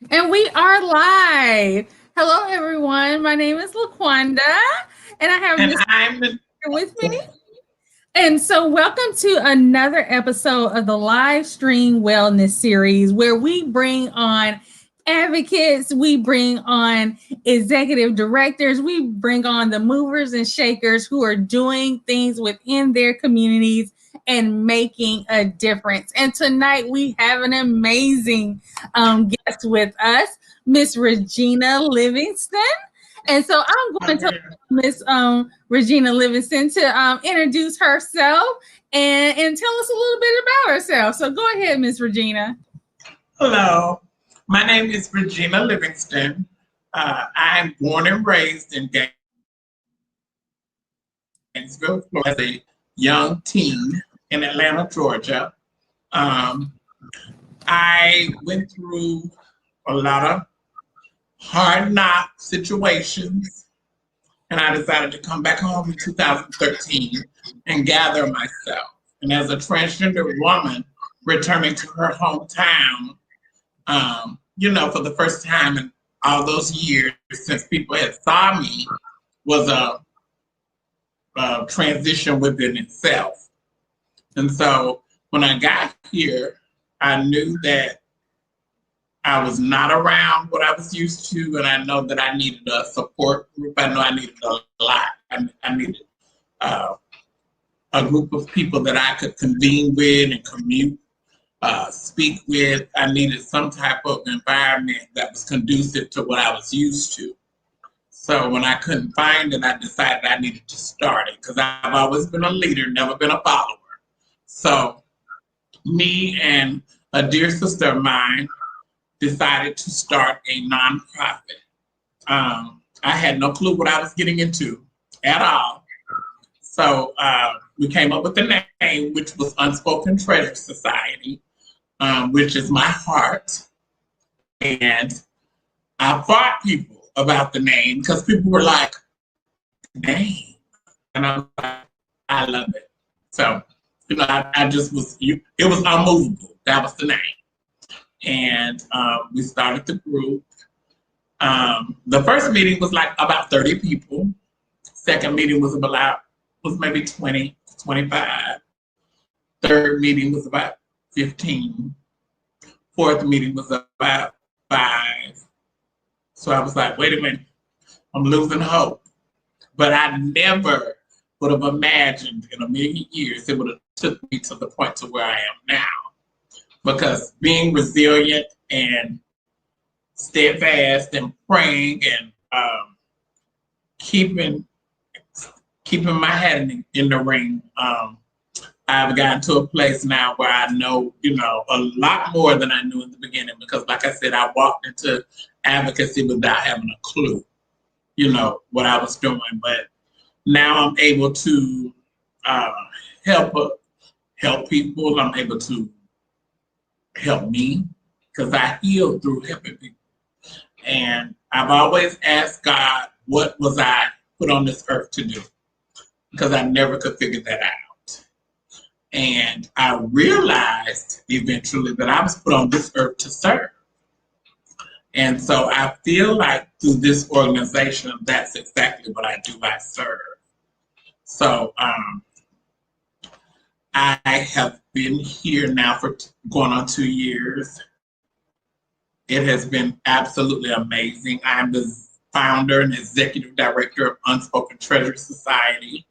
And we are live. Hello, everyone. My name is Laqwanda, and I have And Miss I'm here with me. And so, welcome to another episode of the live stream wellness series where we bring on advocates, we bring on executive directors, we bring on the movers and shakers who are doing things within their communities and making a difference. And tonight we have an amazing guest with us, Miss Regina Livingston. And so I'm going to Miss Regina Livingston to introduce herself and tell us a little bit about herself. So go ahead, Miss Regina. hello. My name is Regina Livingston. I'm born and raised in Gainesville, Florida, as a young teen in Atlanta, Georgia. Um, I went through a lot of hard knock situations, and I decided to come back home in 2013 and gather myself. And as a transgender woman returning to her hometown, for the first time in all those years since people had saw me, was a transition within itself. And so when I got here, I knew that I was not around what I was used to, and I know that I needed a support group. I know I needed a lot. I needed uh, a group of people that I could convene with and commute, speak with. I needed some type of environment that was conducive to what I was used to. So when I couldn't find it, I decided I needed to start it because I've always been a leader, never been a follower. So me and a dear sister of mine decided to start a nonprofit. I had no clue what I was getting into at all. So we came up with the name, which was Unspoken Treasury Society, which is my heart. And I fought people about the name because people were like, name. And I was like, I love it. So, I just was, it was unmovable. That was the name. And we started the group. The first meeting was like about 30 people. Second meeting was maybe 20, 25. Third meeting was about 15. Fourth meeting was about 5. So I was like, wait a minute, I'm losing hope. But I never would have imagined in a million years it would have took me to the point to where I am now. Because being resilient and steadfast and praying and keeping my head in the ring, I've gotten to a place now where I know, a lot more than I knew in the beginning. Because, like I said, I walked into advocacy without having a clue, what I was doing. But now I'm able to help people. I'm able to help me because I healed through helping people. And I've always asked God, what was I put on this earth to do? Because I never could figure that out. And I realized eventually that I was put on this earth to serve. And so I feel like through this organization, that's exactly what I do. I serve. So I have been here now for going on 2 years. It has been absolutely amazing. I'm the founder and executive director of Unspoken Treasury Society.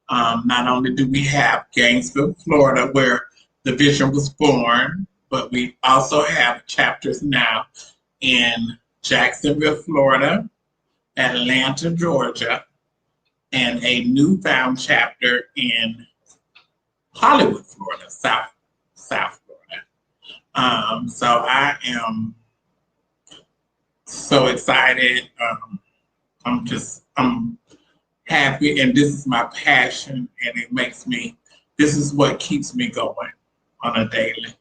Not only do we have Gainesville, Florida, where the vision was born, but we also have chapters now in Jacksonville, Florida, Atlanta, Georgia, and a newfound chapter in Hollywood, Florida, South Florida. So I am so excited. I'm happy, and this is my passion, and this is what keeps me going on a daily.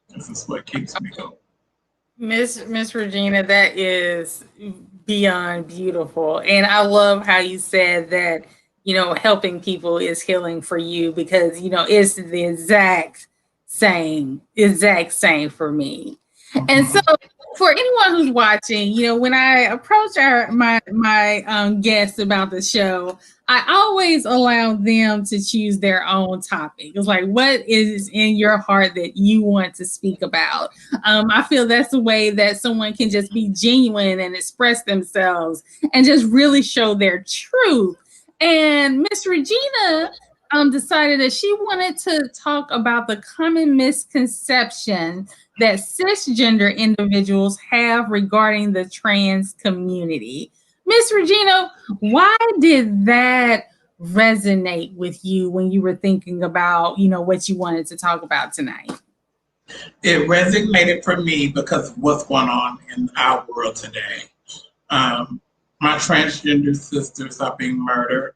This is what keeps me going. Miss Regina, that is beyond beautiful. And I love how you said that, helping people is healing for you because, it's the exact same for me. And so, for anyone who's watching, when I approach my guests about the show, I always allow them to choose their own topic. It's like, what is in your heart that you want to speak about? I feel that's a way that someone can just be genuine and express themselves and just really show their truth. And Miss Regina decided that she wanted to talk about the common misconception that cisgender individuals have regarding the trans community. Miss Regina, why did that resonate with you when you were thinking about, what you wanted to talk about tonight? It resonated for me because of what's going on in our world today. My transgender sisters are being murdered.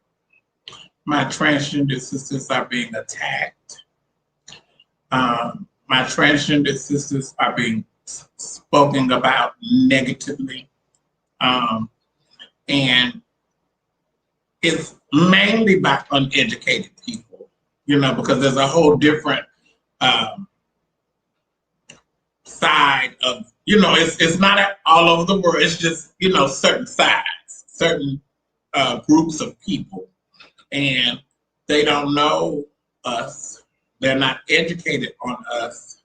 My transgender sisters are being attacked. My transgender sisters are being spoken about negatively. And it's mainly by uneducated people, because there's a whole different side of, it's not all over the world. It's just, certain sides, certain groups of people. And they don't know us. They're not educated on us.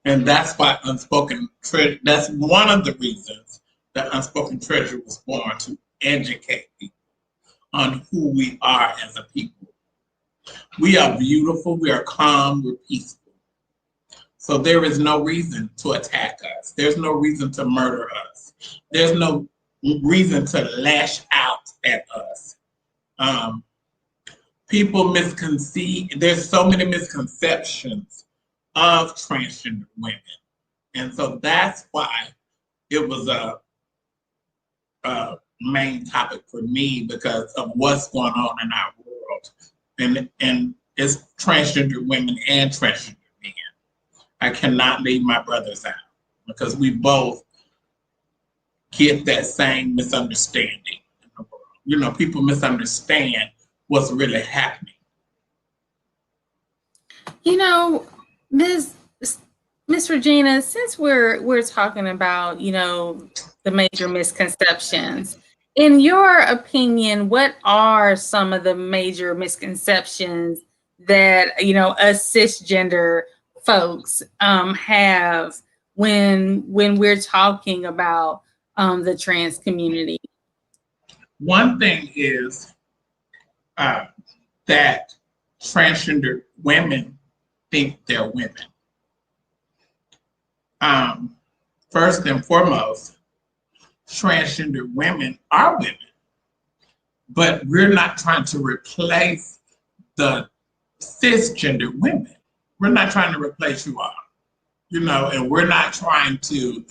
And that's why Unspoken Treasury, that's one of the reasons that Unspoken Treasury was born, to educate people on who we are as a people. We are beautiful, we are calm, we're peaceful. So there is no reason to attack us. There's no reason to murder us. There's no reason to lash out at us. People misconceive. There's so many misconceptions of transgender women. And so that's why it was a main topic for me, because of what's going on in our world. And it's transgender women and transgender men. I cannot leave my brothers out, because we both get that same misunderstanding in the world. People misunderstand what's really happening. Miss Regina, since we're talking about, the major misconceptions, in your opinion, what are some of the major misconceptions that, us cisgender folks have when we're talking about the trans community? One thing is that transgender women think they're women. First and foremost, transgender women are women, but we're not trying to replace the cisgender women. We're not trying to replace you all, and we're not trying to,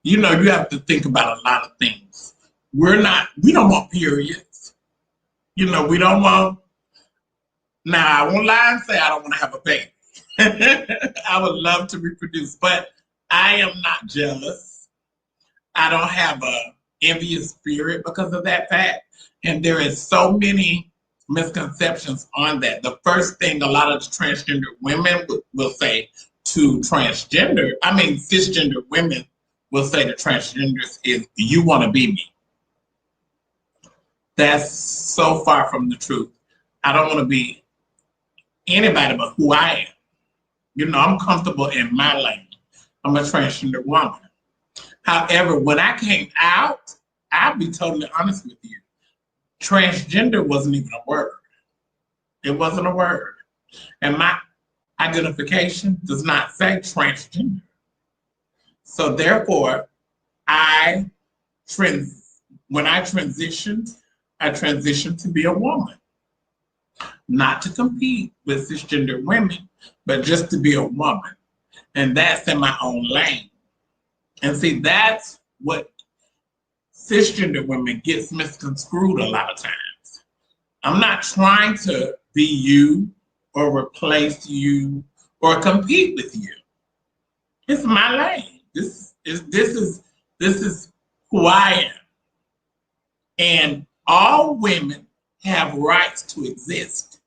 you have to think about a lot of things. We don't want periods. We don't want, now I won't lie and say I don't want to have a baby. I would love to reproduce, but I am not jealous. I don't have a envious spirit because of that fact. And there is so many misconceptions on that. The first thing a lot of transgender women will say to cisgender women will say to transgenders is, you want to be me. That's so far from the truth. I don't want to be anybody but who I am. I'm comfortable in my lane. I'm a transgender woman. However, when I came out, I'll be totally honest with you, transgender wasn't even a word. It wasn't a word. And my identification does not say transgender. So therefore, when I transitioned to be a woman. Not to compete with cisgender women, but just to be a woman. And that's in my own lane. And see, that's what cisgender women gets misconstrued a lot of times. I'm not trying to be you or replace you or compete with you. It's my lane. This is who I am. And all women have rights to exist.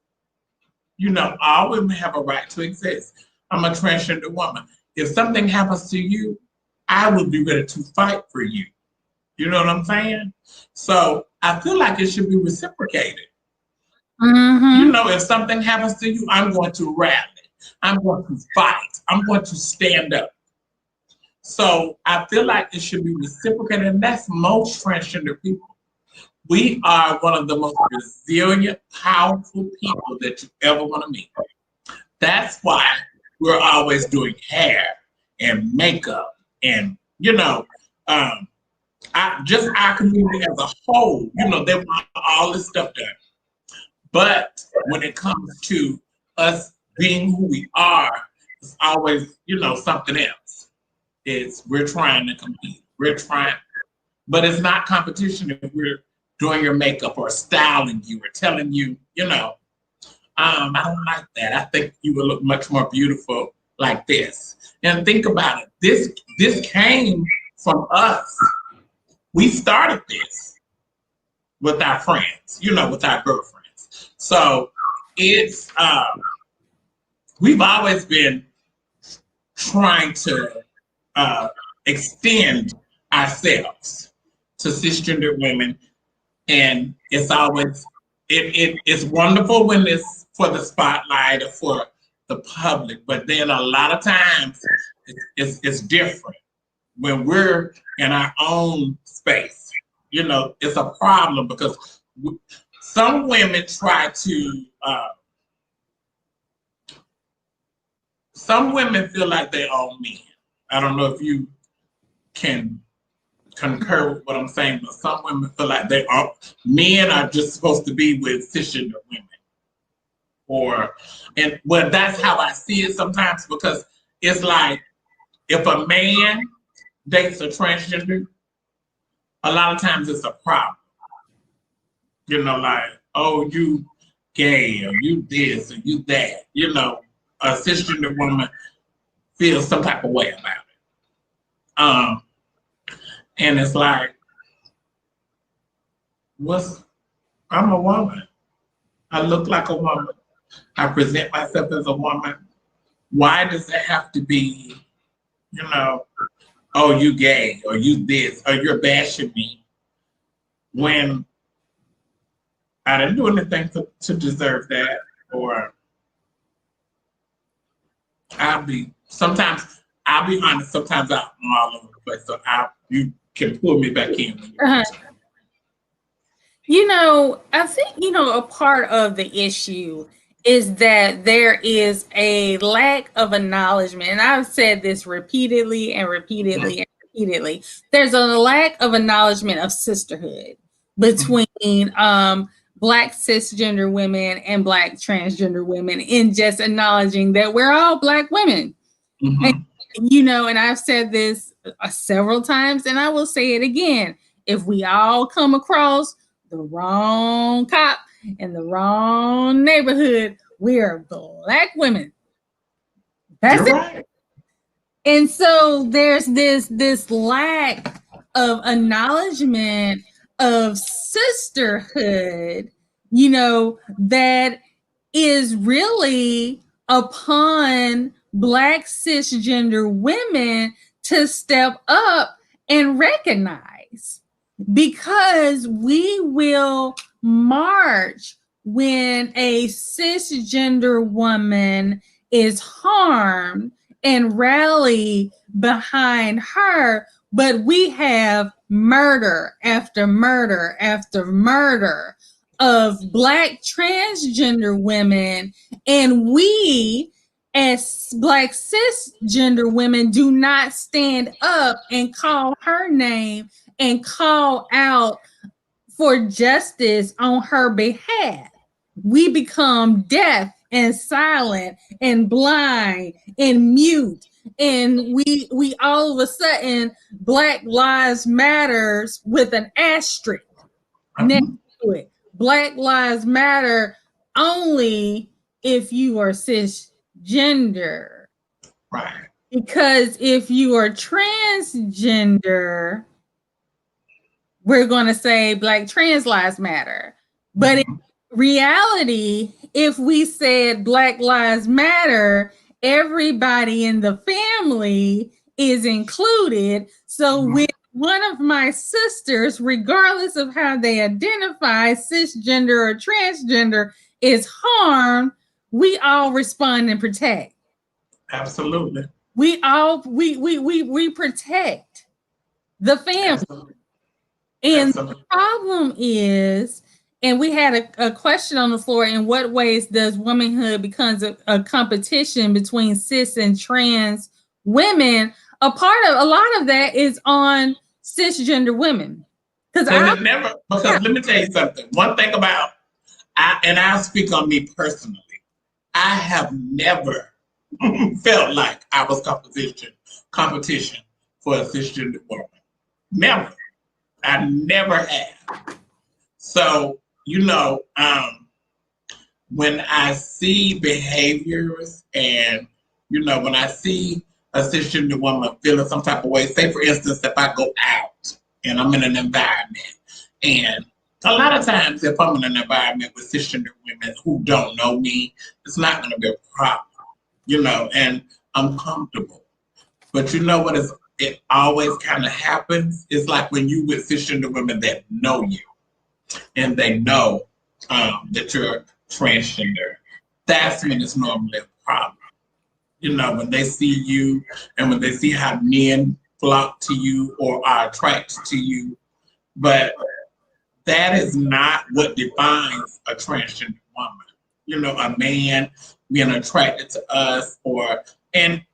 All women have a right to exist. I'm a transgender woman. if something happens to you, I will be ready to fight for you. You know what I'm saying? So I feel like it should be reciprocated. You know, if something happens to you, I'm going to rally. I'm going to fight. I'm going to stand up. So I feel like it should be reciprocated, and that's most transgender people. We are one of the most resilient, powerful people that you ever want to meet. That's why we're always doing hair and makeup and, you know, just our community as a whole, you know, they want all this stuff done. But when it comes to us being who we are, it's always, you know, something else. We're trying to compete. We're trying, but it's not competition if we're doing your makeup or styling you or telling you, you know, I don't like that. I think you will look much more beautiful like this. And think about it. This came from us. We started this with our friends, you know, with our girlfriends. So it's, we've always been trying to extend ourselves to cisgender women. And it's always, it's wonderful when it's for the spotlight or for the public, but then a lot of times it's different when we're in our own space. You know, it's a problem because some women try to, some women feel like they own men. I don't know if you can concur with what I'm saying, but some women feel like men are just supposed to be with cisgender women. Well, that's how I see it sometimes, because it's like if a man dates a transgender, a lot of times it's a problem. You know, like, oh, you gay, or you this, or you that. You know, a cisgender woman feels some type of way about it. And it's like, I'm a woman. I look like a woman. I present myself as a woman. Why does it have to be, you know, oh, you gay, or you this, or you're bashing me, when I didn't do anything to deserve that? Or I'll be honest, sometimes I'm all over the place. So you can pull me back in. You know, I think, you know, a part of the issue is that there is a lack of acknowledgement. And I've said this repeatedly and repeatedly and repeatedly. There's a lack of acknowledgement of sisterhood between Black cisgender women and Black transgender women, in just acknowledging that we're all Black women. And, you know, and I've said this several times, and I will say it again. If we all come across the wrong cop in the wrong neighborhood, we are Black women. That's You're it. And so there's this lack of acknowledgement of sisterhood, you know, that is really upon Black cisgender women to step up and recognize, because we will march when a cisgender woman is harmed and rally behind her, but we have murder after murder after murder of Black transgender women, and we as Black cisgender women do not stand up and call her name and call out for justice on her behalf. We become deaf and silent and blind and mute, and we all of a sudden Black Lives Matters with an asterisk next to it. Black Lives Matter only if you are cisgender. right. Because if you are transgender, we're going to say Black Trans Lives Matter. But in reality, if we said Black Lives Matter everybody in the family is included. So when one of my sisters, regardless of how they identify, cisgender or transgender, is harmed, we all respond and protect. Absolutely. We protect the family. Absolutely. And Absolutely. the problem is, and we had a question on the floor, in what ways does womanhood becomes a competition between cis and trans women? A lot of that is on cisgender women. Because let me tell you something. One thing about, and I'll speak on me personally, I have never felt like I was competition for a cisgender woman. Never. I never have. So, when I see behaviors and, when I see a cisgender woman feeling some type of way, say for instance, if I go out and I'm in an environment, and a lot of times if I'm in an environment with cisgender women who don't know me, it's not going to be a problem, and I'm comfortable. But you know what it always kind of happens? It's like when you with cisgender women that know you and they know that you're transgender, that's when it's normally a problem. When they see you and when they see how men flock to you or are attracted to you. But that is not what defines a transgender woman. A man being attracted to us and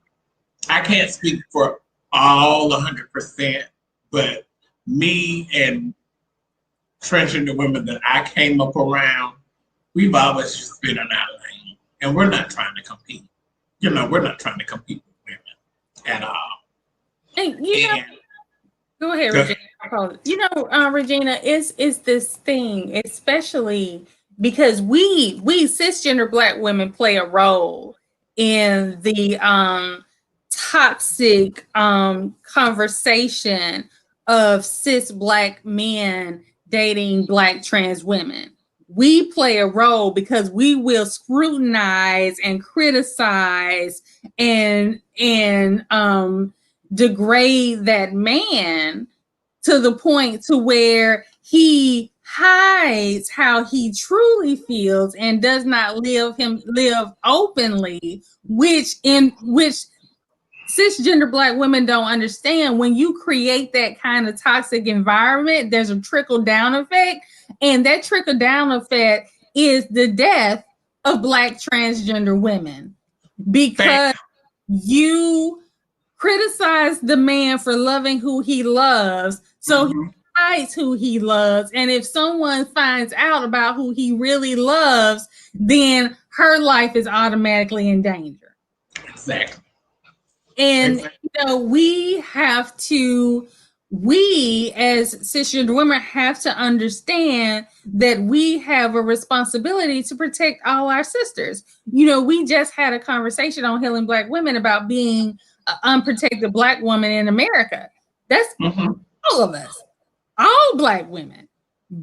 I can't speak for all 100%, but me and transgender women that I came up around, we've always just been in our lane, and we're not trying to compete. We're not trying to compete with women at all. And go ahead, Regina. Regina, is this thing, especially because we cisgender Black women play a role in the toxic conversation of cis Black men dating Black trans women. We play a role because we will scrutinize and criticize and degrade that man to the point to where he hides how he truly feels and does not live openly, which cisgender Black women don't understand. When you create that kind of toxic environment, there's a trickle down effect, and that trickle down effect is the death of Black transgender women, because you criticize the man for loving who he loves, so he hides who he loves, and if someone finds out about who he really loves, then her life is automatically in danger. Exactly. And we as cisgender women have to understand that we have a responsibility to protect all our sisters. We just had a conversation on Healing Black Women about being an unprotected Black woman in America. That's all of us, all Black women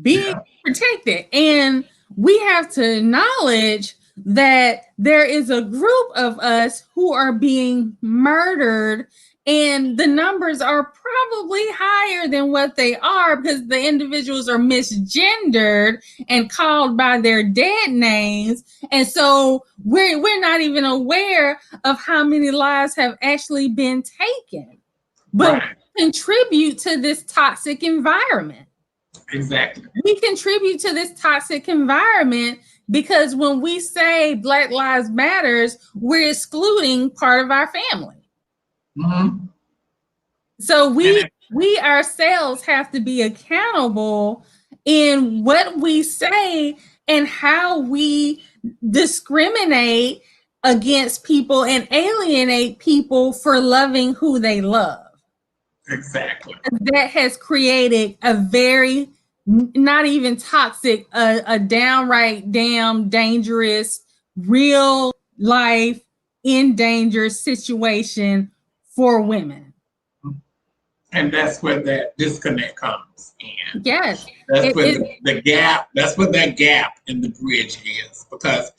being protected. And we have to acknowledge that there is a group of us who are being murdered, and the numbers are probably higher than what they are because the individuals are misgendered and called by their dead names. And so we're not even aware of how many lives have actually been taken, but we contribute to this toxic environment. Exactly. We contribute to this toxic environment because when we say Black Lives Matters, we're excluding part of our family. So we ourselves have to be accountable in what we say and how we discriminate against people and alienate people for loving who they love. Exactly. That has created a very, not even toxic, a downright damn dangerous, real life in danger situation for women. And that's where that disconnect comes in. Yes. That's where the gap, that's where that gap in the bridge is, because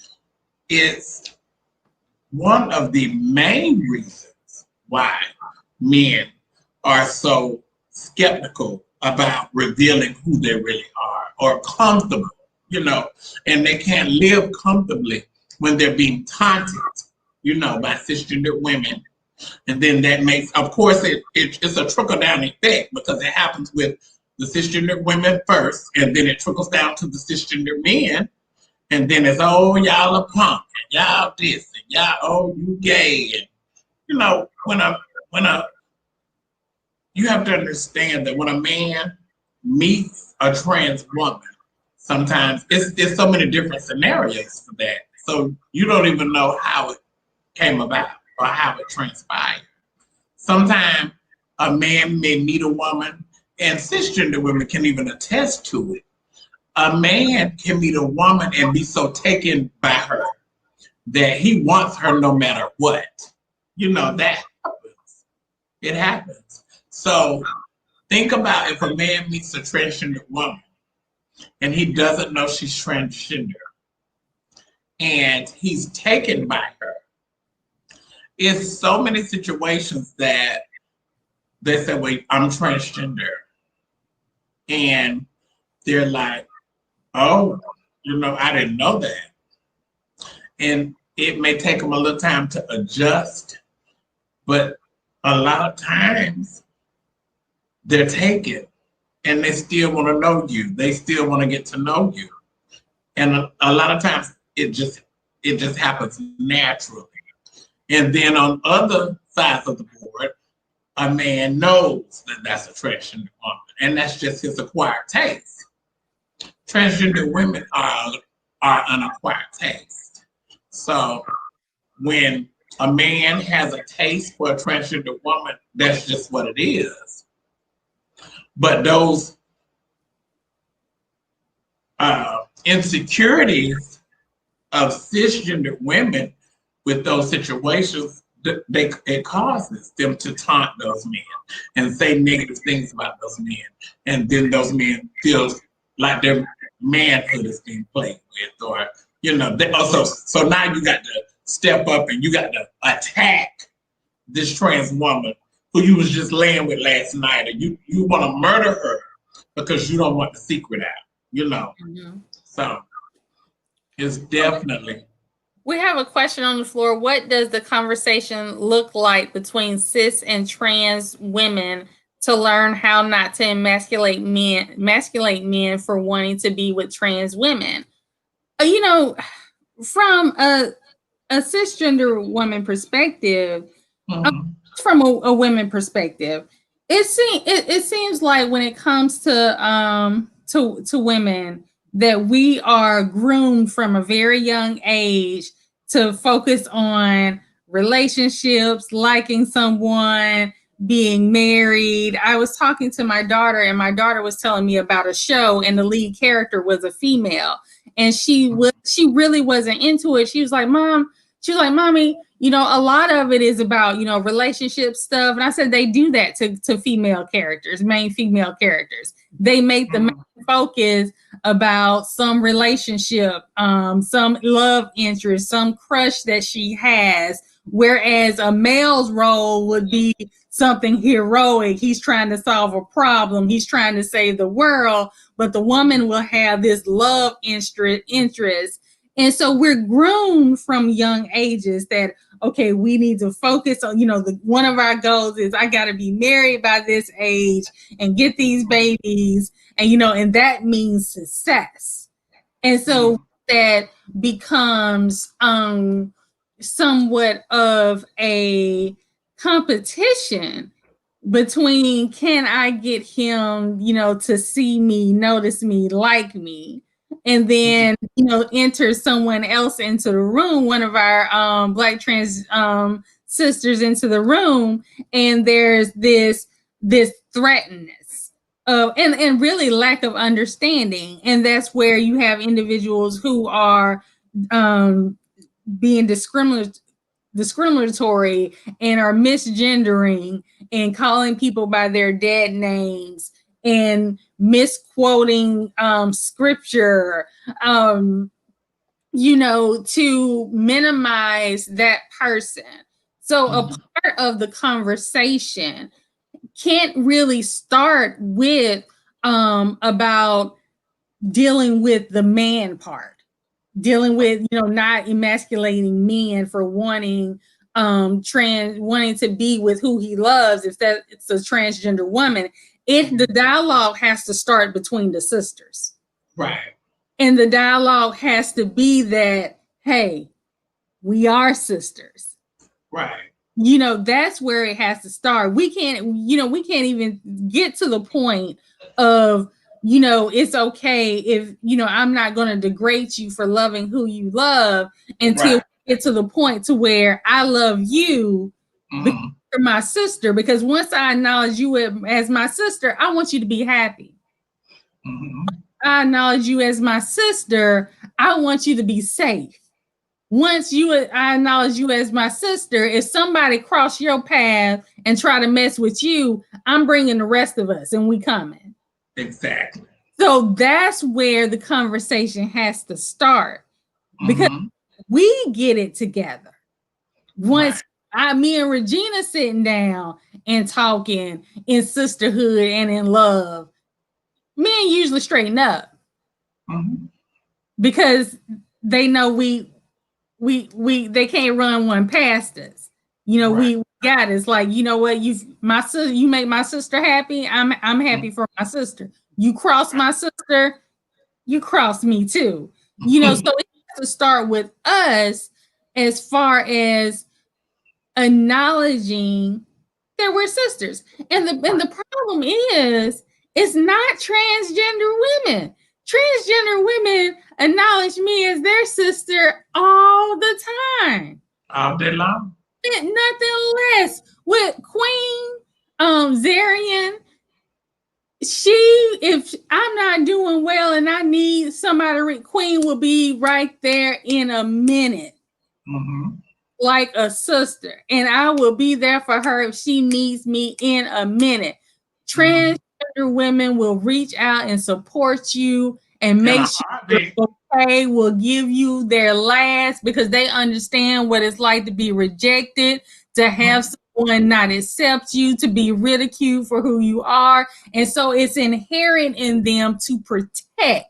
it's one of the main reasons why men are so skeptical about revealing who they really are or comfortable, and they can't live comfortably when they're being taunted, by cisgender women. And then that makes, of course, it's a trickle-down effect because it happens with the cisgender women first, and then it trickles down to the cisgender men, and then it's, oh, y'all are punk, and y'all this, and y'all, oh, you gay, and you have to understand that when a man meets a trans woman, sometimes it's so many different scenarios for that. So you don't even know how it came about or how it transpired. Sometimes a man may meet a woman, and cisgender women can even attest to it. A man can meet a woman and be so taken by her that he wants her no matter what. That happens. It happens. So think about if a man meets a transgender woman and he doesn't know she's transgender and he's taken by her. It's so many situations that they say, wait, I'm transgender. And they're like, oh, I didn't know that. And it may take them a little time to adjust, but a lot of times they're taken and they still want to know you. They still want to get to know you. And a lot of times it just happens naturally. And then on other sides of the board, a man knows that that's a transgender woman, and that's just his acquired taste. Transgender women are an acquired taste. So when a man has a taste for a transgender woman, that's just what it is. But those insecurities of cisgender women with those situations, it causes them to taunt those men and say negative things about those men. And then those men feel like their manhood is being played with, or, so now you got to step up and you got to attack this trans woman who you was just laying with last night, and you want to murder her because you don't want the secret out, Mm-hmm. So it's definitely. We have a question on the floor. What does the conversation look like between cis and trans women to learn how not to emasculate men for wanting to be with trans women? From a cisgender woman perspective, Mm-hmm. from a women perspective, it seems like when it comes to women that we are groomed from a very young age to focus on relationships, liking someone, being married. I was talking to my daughter, and my daughter was telling me about a show, and the lead character was a female, and she really wasn't into it. She was like, Mommy, a lot of it is about, relationship stuff. And I said, they do that to female characters, main female characters. They make the main focus about some relationship, some love interest, some crush that she has. Whereas a male's role would be something heroic. He's trying to solve a problem. He's trying to save the world. But the woman will have this love interest. And so we're groomed from young ages that, okay, we need to focus on, one of our goals is I got to be married by this age and get these babies. And, and that means success. And so that becomes somewhat of a competition between, can I get him, to see me, notice me, like me? And then, enter someone else into the room, one of our Black trans sisters into the room, and there's this threatenness and really lack of understanding. And that's where you have individuals who are being discriminatory and are misgendering and calling people by their dead names and misquoting scripture, to minimize that person. So a part of the conversation can't really start with about dealing with the man part, dealing with not emasculating men for wanting to be with who he loves. If that it's a transgender woman, the dialogue has to start between the sisters, right? And the dialogue has to be that, hey, we are sisters, right? That's where it has to start. We can't even get to the point of it's okay if I'm not going to degrade you for loving who you love until we get to the point to where I love you because you're my sister. Because once I acknowledge you as my sister, I want you to be happy. I acknowledge you as my sister, I want you to be safe. Once I acknowledge you as my sister, if somebody cross your path and try to mess with you, I'm bringing the rest of us and we coming. Exactly. So that's where the conversation has to start, because we get it together. Once me and Regina sitting down and talking in sisterhood and in love, men usually straighten up because they know they can't run one past us. We got it. It's like, what, you make my sister happy, I'm happy for my sister. You cross my sister, you cross me too. So it has to start with us as far as acknowledging that we're sisters. And the problem is, it's not transgender women. Transgender women acknowledge me as their sister all the time. All day long. Nothing less. With Queen Zarian, if I'm not doing well and I need somebody, Queen will be right there in a minute. Like a sister. And I will be there for her if she needs me in a minute. Transgender women will reach out and support you and make sure you're okay, will give you their last, because they understand what it's like to be rejected, to have someone not accept you, to be ridiculed for who you are. And so it's inherent in them to protect.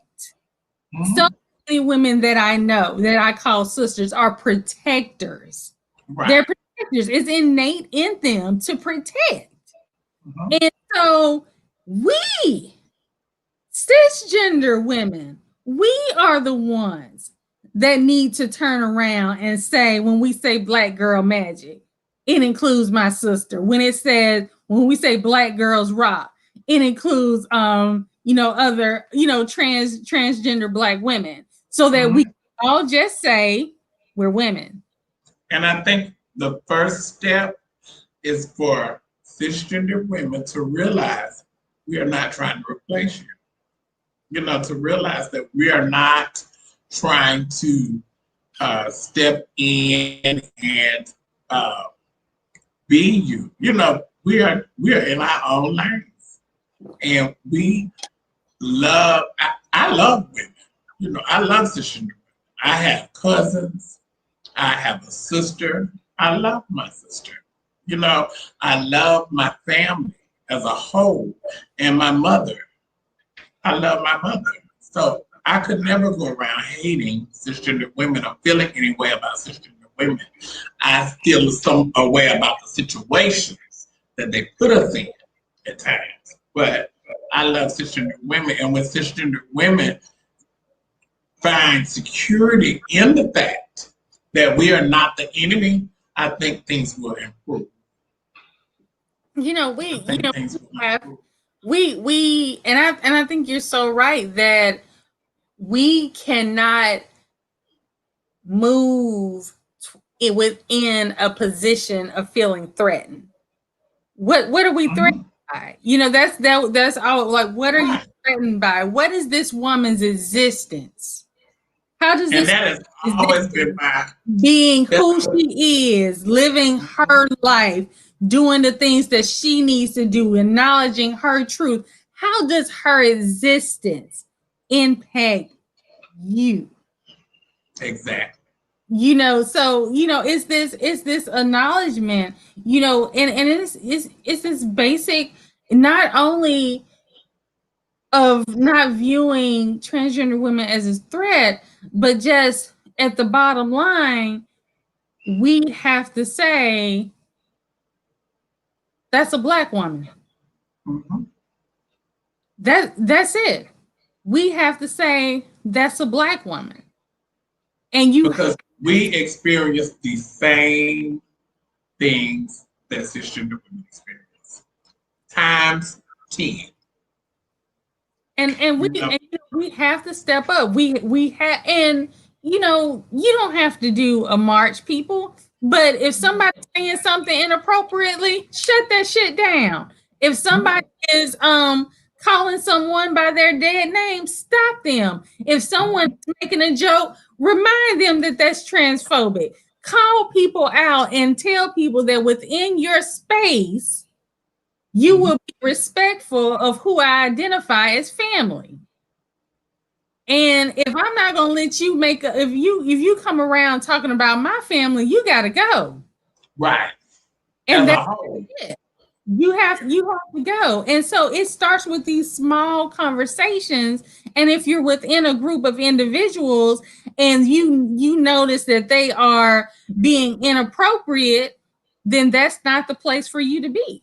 So many women that I know that I call sisters are protectors. They're protectors. It's innate in them to protect. And so we, cisgender women, we are the ones that need to turn around and say, when we say Black girl magic, it includes my sister. When we say Black girls rock, it includes other transgender Black women, so that we all just say we're women. And I think the first step is for cisgender women to realize we are not trying to replace you. To realize that we are not trying to step in and be you. We are in our own lanes, and we love. I love women. I love cisgender women. I have cousins. I have a sister. I love my sister. I love my family as a whole, and my mother. I love my mother. So I could never go around hating cisgender women or feeling any way about cisgender women. I feel some way about the situations that they put us in at times. But I love cisgender women, and when cisgender women find security in the fact that we are not the enemy, I think things will improve. I think you're so right that we cannot move within a position of feeling threatened. What are we threatened by? That's all. Like, what are you threatened by? What is this woman's existence? How does this? And that has always been my being who she is, living her life, doing the things that she needs to do, acknowledging her truth. How does her existence impact you? Exactly. It's this acknowledgement, and it's this basic, not only of not viewing transgender women as a threat, but just at the bottom line, we have to say that's a Black woman. Mm-hmm. That's it. We have to say that's a Black woman. And because we experience the same things that cisgender women experience times 10. And we have to step up. We have, and you don't have to do a march, people. But if somebody's saying something inappropriately, shut that shit down. If somebody is calling someone by their dead name, stop them. If someone's making a joke, remind them that that's transphobic. Call people out and tell people that within your space, you will be respectful of who I identify as family. And if I'm not gonna let you if you come around talking about my family, you gotta go. Right. And that's it. You have to go. And so it starts with these small conversations. And if you're within a group of individuals and you notice that they are being inappropriate, then that's not the place for you to be.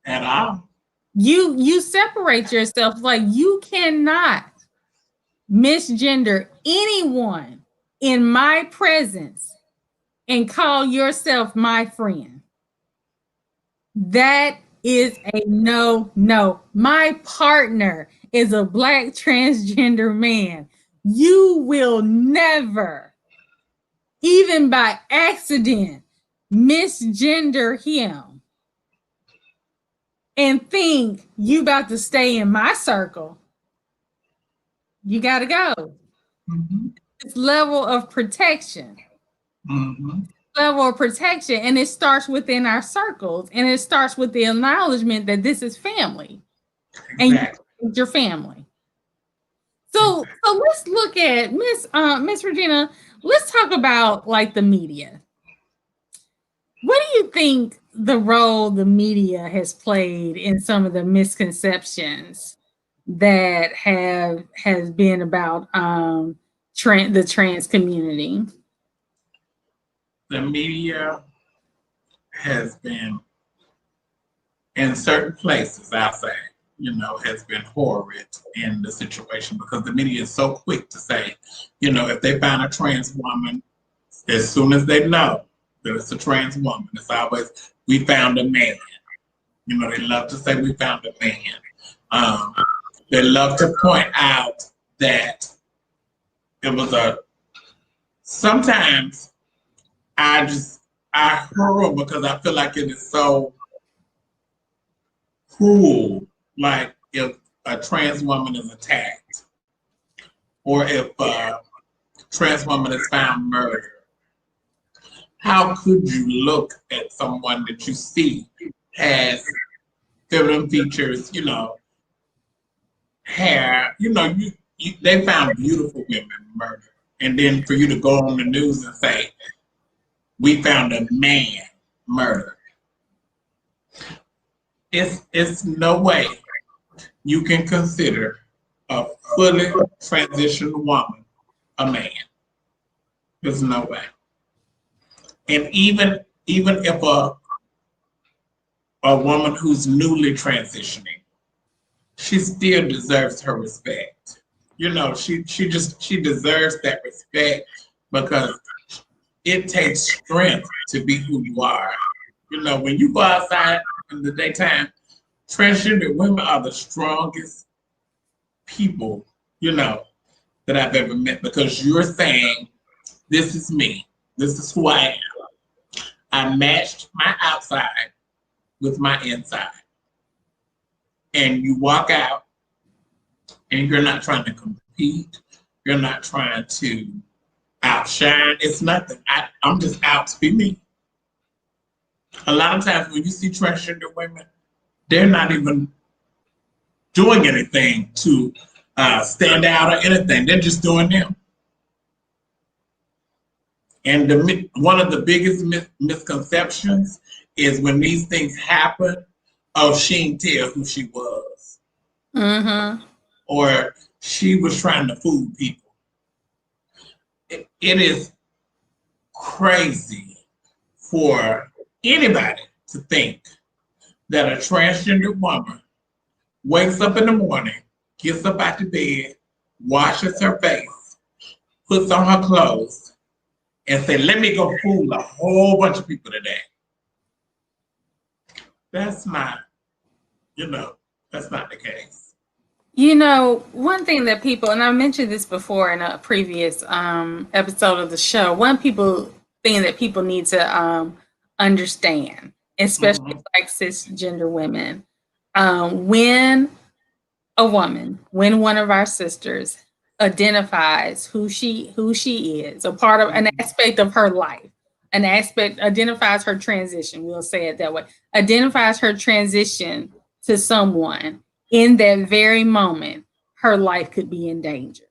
At all. You separate yourself. Like, you cannot misgender anyone in my presence and call yourself my friend. That is a no. My partner is a Black transgender man. You will never, even by accident, misgender him and think you about to stay in my circle. You got to go. Mm-hmm. This level of protection. Mm-hmm. Level of protection, and it starts within our circles, and it starts with the acknowledgement that this is family. Exactly. And your family. So let's look at Miss Regina. Let's talk about like the media. What do you think the role the media has played in some of the misconceptions that has been about the trans community? The media has been, in certain places, I'll say, has been horrid in the situation, because the media is so quick to say, if they find a trans woman, as soon as they know that it's a trans woman, it's always, we found a man. They love to say we found a man. They love to point out that it was sometimes I hurl because I feel like it is so cruel. Like, if a trans woman is attacked, or if a trans woman is found murdered, how could you look at someone that you see has feminine features, hair, they found beautiful women murdered, and then for you to go on the news and say, we found a man murdered. It's no way you can consider a fully transitioned woman a man. There's no way. And even if a woman who's newly transitioning, she still deserves her respect. She deserves that respect, because it takes strength to be who you are. When you go outside in the daytime, transgender women are the strongest people, that I've ever met, because you're saying, this is me. This is who I am. I matched my outside with my inside. And you walk out and you're not trying to compete. You're not trying to outshine. It's nothing. I'm just out to be me. A lot of times when you see transgender women, they're not even doing anything to stand out or anything. They're just doing them. And one of the biggest misconceptions is when these things happen, oh, she didn't tell who she was. Mm-hmm. Or she was trying to fool people. It is crazy for anybody to think that a transgender woman wakes up in the morning, gets up out the bed, washes her face, puts on her clothes, and say, let me go fool a whole bunch of people today. That's not, that's not the case. One thing that people, and I mentioned this before in a previous episode of the show, one thing that people need to understand, especially like cisgender women, when one of our sisters identifies who she is, a part of an aspect of her life, identifies her transition, we'll say it that way, identifies her transition to someone, in that very moment, her life could be in danger.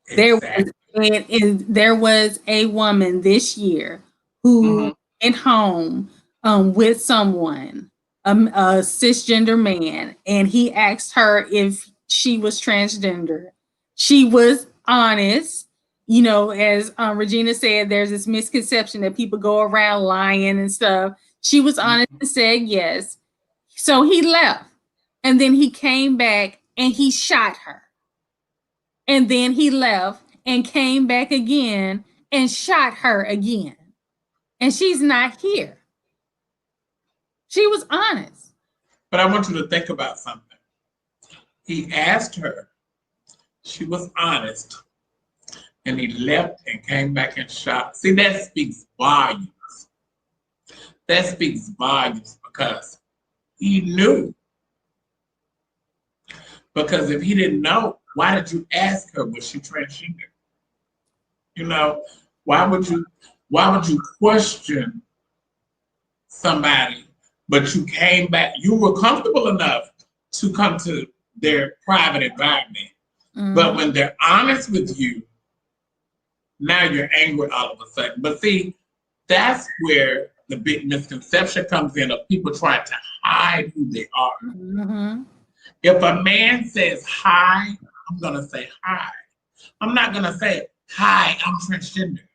Exactly. There was a woman this year who went home with someone, a cisgender man, and he asked her if she was transgender. She was honest. As Regina said, there's this misconception that people go around lying and stuff. She was honest and said yes. So he left. And then he came back and he shot her. And then he left and came back again and shot her again. And she's not here. She was honest. But I want you to think about something. He asked her, she was honest, and he left and came back and shot. See, that speaks volumes. That speaks volumes because he knew. Because if he didn't know, why did you ask her, was she transgender? Why would you question somebody, but you came back, you were comfortable enough to come to their private environment. But when they're honest with you, now you're angry all of a sudden. But see, that's where the big misconception comes in of people trying to hide who they are. If a man says hi, I'm going to say hi. I'm not going to say, hi, I'm transgender.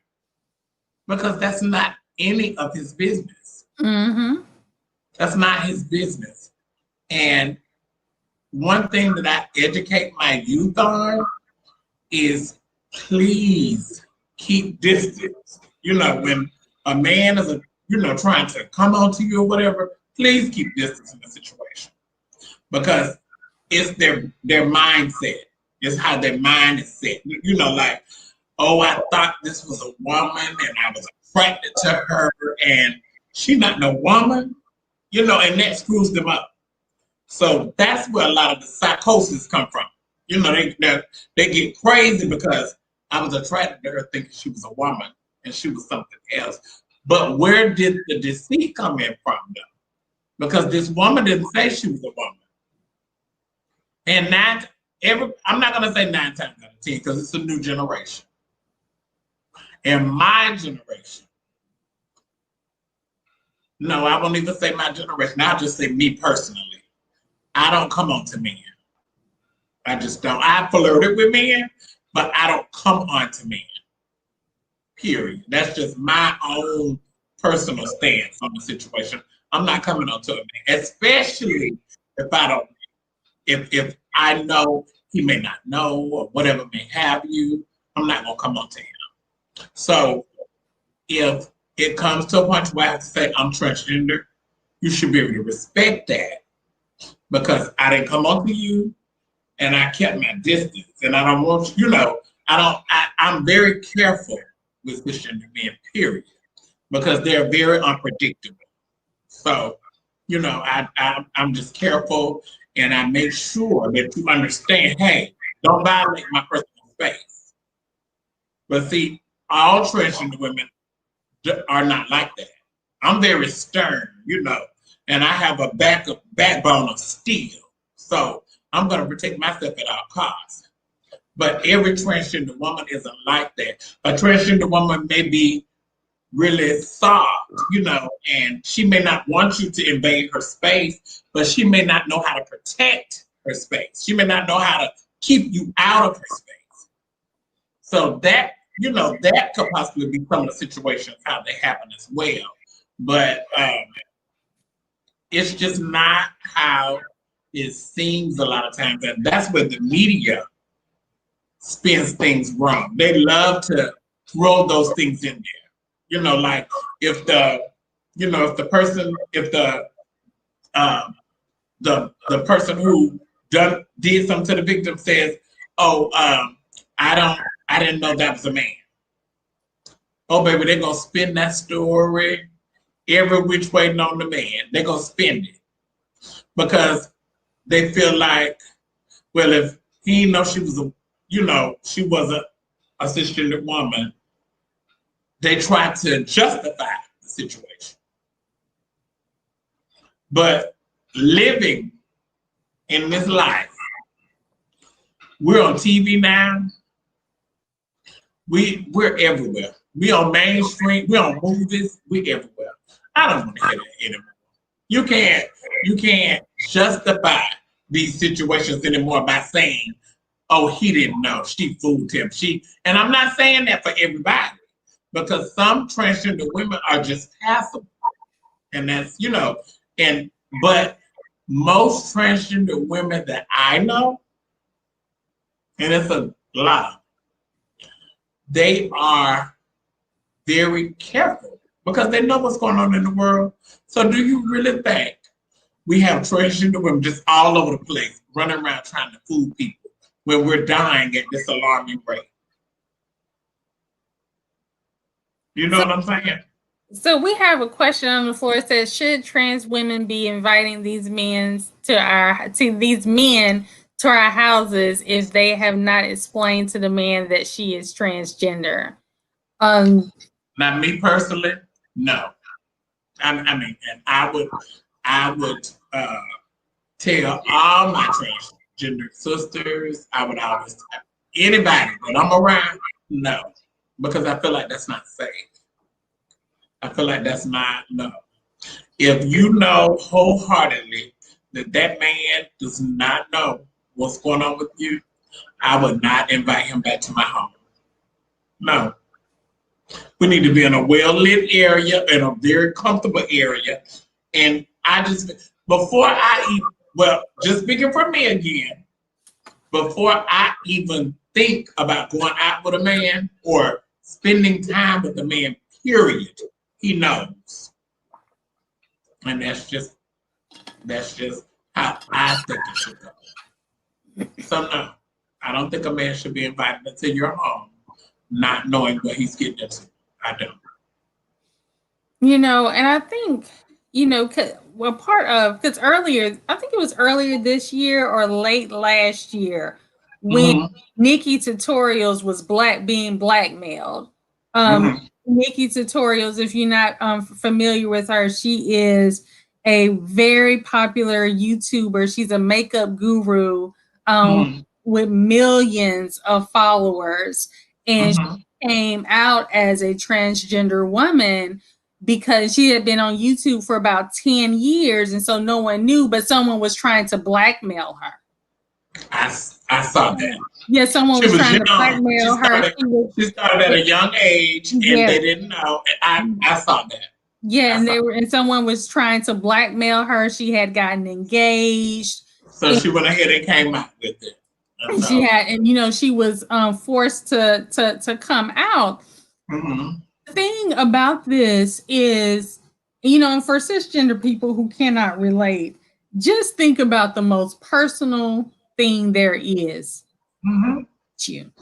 Because that's not any of his business. That's not his business. And one thing that I educate my youth on is please keep distance. When a man is, trying to come on to you or whatever, please keep distance in the situation. Because it's their mindset. It's how their mind is set. Like, oh, I thought this was a woman and I was attracted to her and she's not no woman, and that screws them up. So that's where a lot of the psychosis come from. They get crazy because I was attracted to her thinking she was a woman and she was something else. But where did the deceit come in from, though? Because this woman didn't say she was a woman. And I'm not going to say 9 times out of 10 because it's a new generation. In my generation, no, I won't even say my generation. I'll just say me personally. I don't come on to men. I just don't. I flirted with men, but I don't come on to men. Period. That's just my own personal stance on the situation. I'm not coming on to a man, especially if I know he may not know or whatever may have you. I'm not gonna come on to him. So if it comes to a point where I have to say I'm transgender, you should be able to respect that because I didn't come on to you and I kept my distance and I don't want you, I'm very careful with cisgender men, period, because they're very unpredictable. So, I'm just careful and I make sure that you understand, hey, don't violate my personal space. But see, all transgender women are not like that. I'm very stern, and I have a backbone of steel. So I'm going to protect myself at all costs. But every transgender woman isn't like that. A transgender woman may be really soft, and she may not want you to invade her space, but she may not know how to protect her space. She may not know how to keep you out of her space. So that, that could possibly be some of the situations how they happen as well. But it's just not how it seems a lot of times. And that's where the media spins things wrong. They love to throw those things in there. Like if the person who did something to the victim says, "Oh, I didn't know that was a man." Oh, baby, they're gonna spin that story every which way known to man. They're gonna spin it because they feel like, well, if he didn't know she was she was a cisgender woman, they try to justify the situation. But living in this life, we're on TV now. We're everywhere. We on mainstream. We on movies. We everywhere. I don't want to hear that anymore. You can't justify these situations anymore by saying, "Oh, he didn't know. She fooled him." And I'm not saying that for everybody, because some transgender women are just passable, and that's but most transgender women that I know, and it's a lot, they are very careful because they know what's going on in the world. So do you really think we have transgender women just all over the place running around trying to fool people when we're dying at this alarming rate? You know what I'm saying? So we have a question on the floor. It says, should trans women be inviting these men to our houses if they have not explained to the man that she is transgender? Now, me personally, no. I mean, and I would tell all my transgender sisters, I would always tell anybody that I'm around, no, because I feel like that's not safe. I feel like that's not, no. If you know wholeheartedly that man does not know what's going on with you, I would not invite him back to my home. No. We need to be in a well-lit area, in a very comfortable area. And just speaking for me again, before I even think about going out with a man or spending time with a man, period, he knows. And that's just how I think it should go. So no, I don't think a man should be invited into your home not knowing what he's getting into. I don't. And I think, because earlier, I think it was earlier this year or late last year when Nikkietutorials was being blackmailed. Nikkietutorials, if you're not familiar with her, she is a very popular YouTuber. She's a makeup guru with millions of followers. And she came out as a transgender woman because she had been on YouTube for about 10 years. And so no one knew, but someone was trying to blackmail her. I saw that. Yeah, someone was trying to blackmail her. She started at a young age, and they didn't know. And I saw that. Yeah, and someone was trying to blackmail her. She had gotten engaged. So she went ahead and came out with it. She had, and she was forced to come out. The thing about this is, and for cisgender people who cannot relate, just think about the most personal thing there is. You.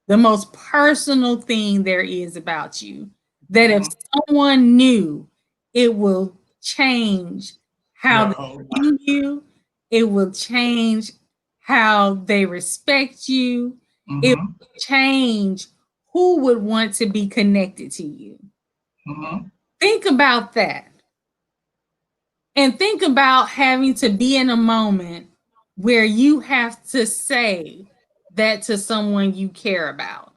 The most personal thing there is about you. That if someone knew, it will change how they view you. It will change how they respect you. It will change who would want to be connected to you. Think about that. And think about having to be in a moment where you have to say that to someone you care about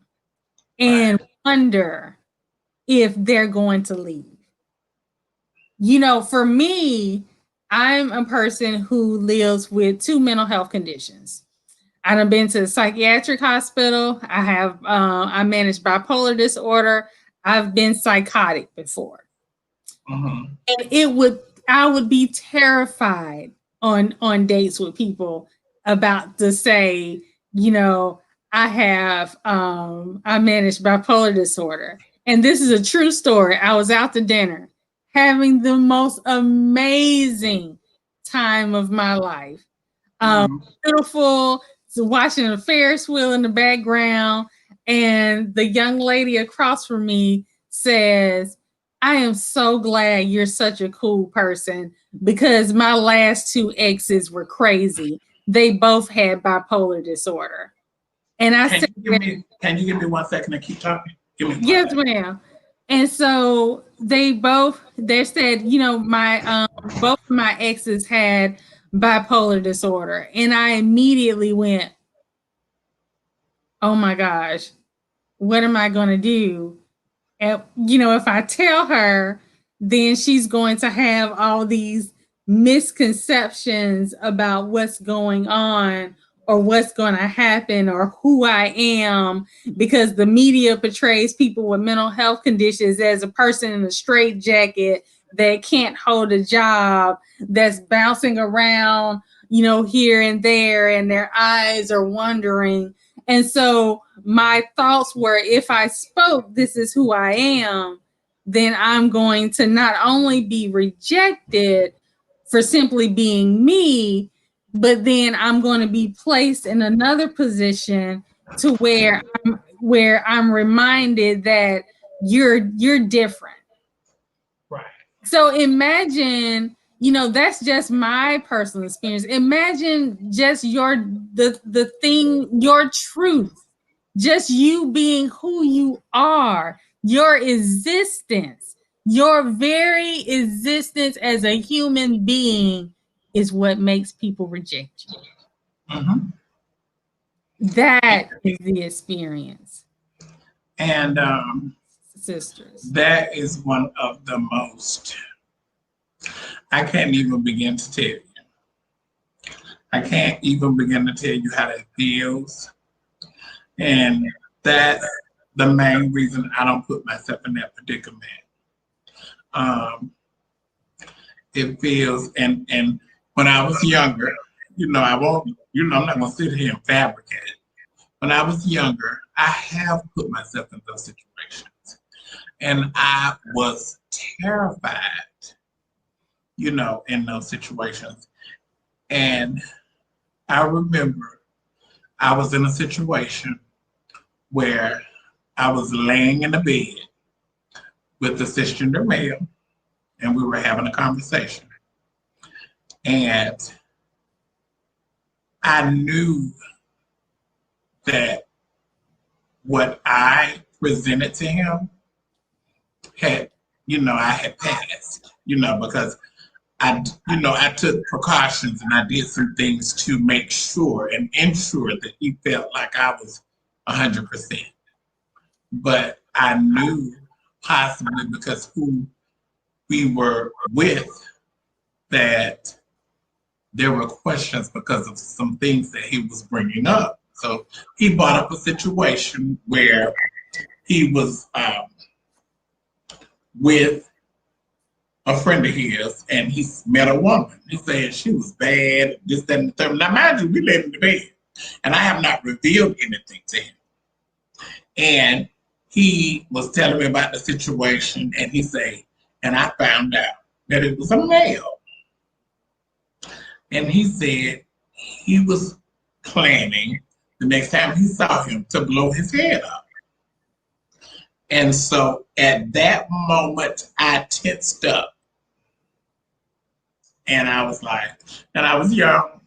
and wonder if they're going to leave. You know, for me, I'm a person who lives with 2 mental health conditions. I done been to the psychiatric hospital. I manage bipolar disorder. I've been psychotic before. Mm-hmm. And I would be terrified on dates with people about to say, you know, I manage bipolar disorder. And this is a true story. I was out to dinner having the most amazing time of my life. Beautiful, watching a Ferris wheel in the background. And the young lady across from me says, I am so glad you're such a cool person because my last 2 exes were crazy. They both had bipolar disorder. And I said, can you give me 1 second to keep talking? Yes, ma'am. And so they said, you know, my both of my exes had bipolar disorder. And I immediately went, oh my gosh, what am I going to do? And, you know, if I tell her, then she's going to have all these misconceptions about what's going on or what's going to happen or who I am, because the media portrays people with mental health conditions as a person in a straitjacket that can't hold a job, that's bouncing around, you know, here and there, and their eyes are wandering. And so my thoughts were, if I spoke, this is who I am, then I'm going to not only be rejected for simply being me, but then I'm going to be placed in another position to where I'm reminded that you're different. Right. So imagine, you know, that's just my personal experience. Imagine just your truth, just you being who you are, your existence, your very existence as a human being is what makes people reject you. Mm-hmm. That is the experience. And sisters, that is one of the most, I can't even begin to tell you. I can't even begin to tell you how that feels. And that's the main reason I don't put myself in that predicament. It feels, and when I was younger, you know, I'm not gonna sit here and fabricate. When I was younger, I have put myself in those situations. And I was terrified, you know, in those situations. And I remember I was in a situation where I was laying in the bed with the cisgender male, and we were having a conversation. And I knew that what I presented to him had, you know, I had passed, you know, because I took precautions and I did some things to make sure and ensure that he felt like I was 100%. But I knew, possibly because who we were with, that there were questions because of some things that he was bringing up. So he brought up a situation where he was with a friend of his, and he met a woman. He said she was bad, this, that, and the third. Now, mind you, we laid in the bed, and I have not revealed anything to him. And he was telling me about the situation, and he said, and I found out that it was a male. And he said he was planning the next time he saw him to blow his head up. And so at that moment, I tensed up. And I was like, and I was young,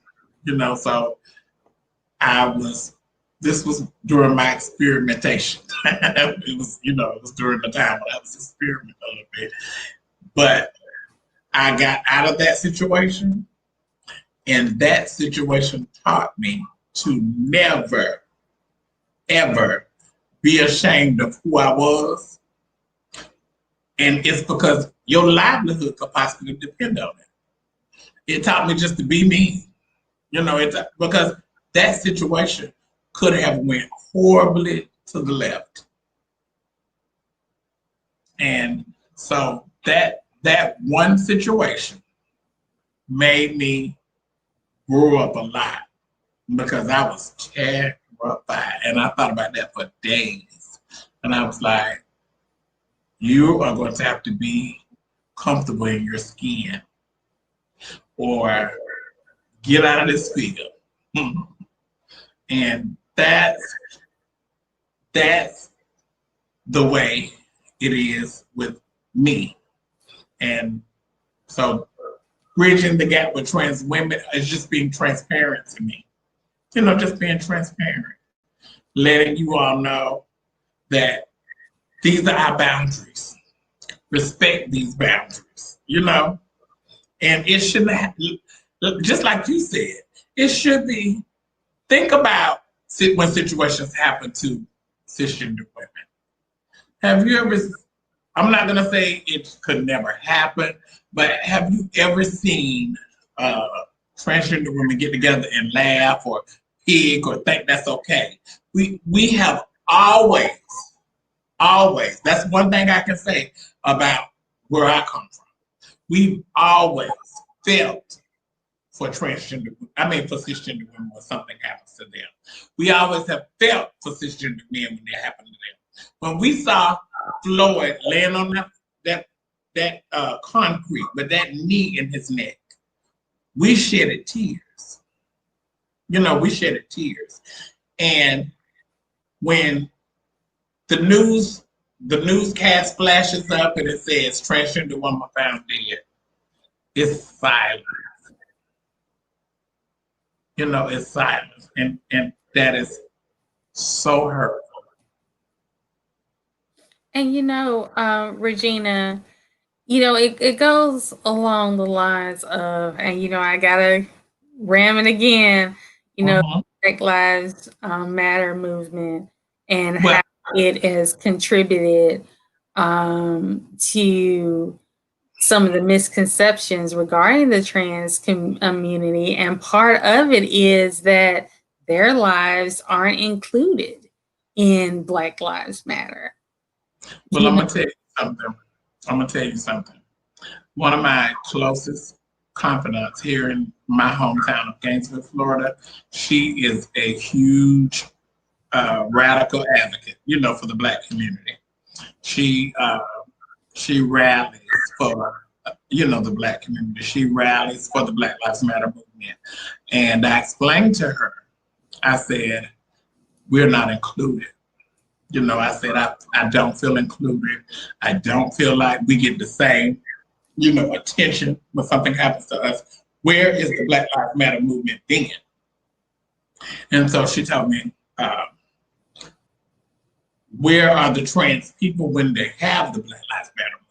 you know, so this was during my experimentation. It was during the time when I was experimenting a little bit. But I got out of that situation, and that situation taught me to never, ever be ashamed of who I was, And it's because your livelihood could possibly depend on it. It taught me just to be me. It's because that situation could have went horribly to the left. And so that one situation made me grow up a lot because I was terrified. And I thought about that for days. And I was like, you are going to have to be comfortable in your skin or get out of this field. And that's the way it is with me. And so bridging the gap with trans women is just being transparent to me. Just being transparent. Letting you all know that these are our boundaries. Respect these boundaries, And it shouldn't have, just like you said, it should be, think about when situations happen to cisgender women. Have you ever, I'm not going to say it could never happen, but have you ever seen transgender women get together and laugh or pig or think that's okay? We have always, that's one thing I can say about where I come from. We've always felt for cisgender women when something happens to them. We always have felt for cisgender men when it happened to them. When we saw Floyd laying on that concrete with that knee in his neck, we shedded tears. We shedded tears. And when the newscast flashes up and it says transgender woman found dead, it's silence. It's silence. And that is so hurtful. And Regina, it goes along the lines of, and I gotta ram it again, Black Lives Matter movement and how it has contributed to some of the misconceptions regarding the trans community. And part of it is that their lives aren't included in Black Lives Matter. Well, I'm going to tell you something. One of my closest confidants here in my hometown of Gainesville, Florida, she is a huge radical advocate, for the Black community. She rallies for, the Black community. She rallies for the Black Lives Matter movement. And I explained to her, I said, we're not included. I said, I don't feel included. I don't feel like we get the same, attention when something happens to us. Where is the Black Lives Matter movement then? And so she told me, where are the trans people when they have the Black Lives Matter movement?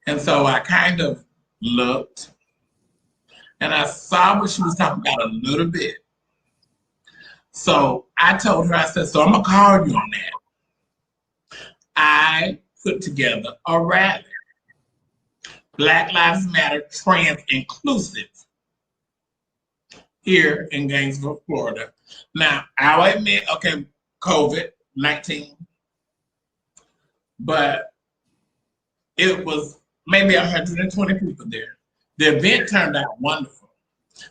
And so I kind of looked and I saw what she was talking about a little bit. So I told her, I said, so I'm gonna call you on that. I put together a rally, Black Lives Matter Trans Inclusive, here in Gainesville, Florida. Now, I'll admit, okay, COVID-19, but it was maybe 120 people there. The event turned out wonderful.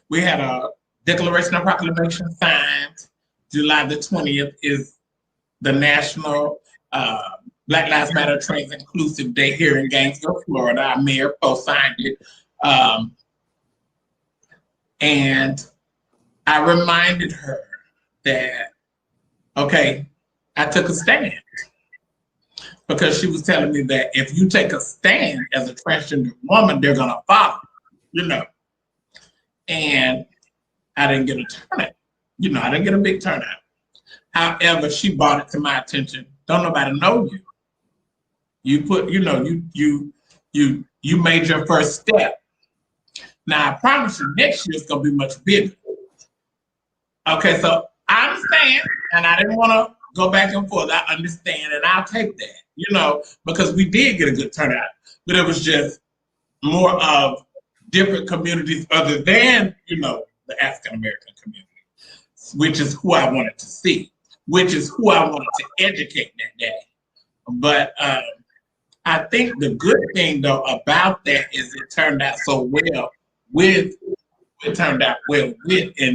We had a Declaration of Proclamation signed. July the 20th is the National Black Lives Matter Trans Inclusive Day here in Gainesville, Florida. Our mayor co-signed it. And I reminded her that, okay, I took a stand. Because she was telling me that if you take a stand as a transgender woman, they're gonna follow, And I didn't get a turnout. I didn't get a big turnout. However, she brought it to my attention. Don't nobody know you. You put, you made your first step. Now I promise you, next year it's gonna be much bigger. Okay, so I understand, and I didn't want to go back and forth. I understand, and I'll take that. because we did get a good turnout, but it was just more of different communities other than, the African American community, which is who I wanted to see, which is who I wanted to educate that day. But I think the good thing though about that is it turned out so well and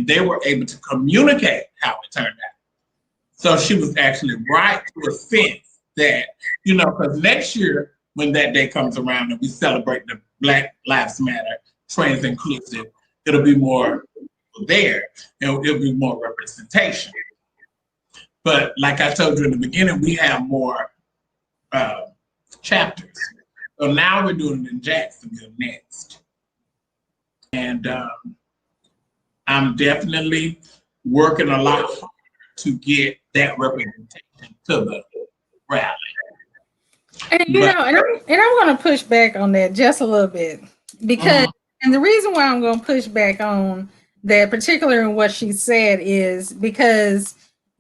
they were able to communicate how it turned out. So she was actually right to a sense that, because next year when that day comes around and we celebrate the Black Lives Matter, trans inclusive, it'll be more there and it'll be more representation. But like I told you in the beginning, we have more chapters. So now we're doing it in Jacksonville next. And I'm definitely working a lot harder to get that representation to the rally. And I'm going to push back on that just a little bit because, and the reason why I'm going to push back on that, particularly in what she said, is because,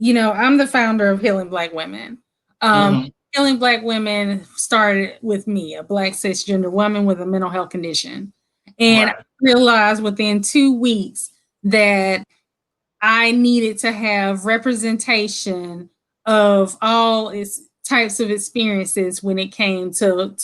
I'm the founder of Healing Black Women. Healing Black Women started with me, a Black cisgender woman with a mental health condition. And I realized within 2 weeks that I needed to have representation of all its types of experiences when it came to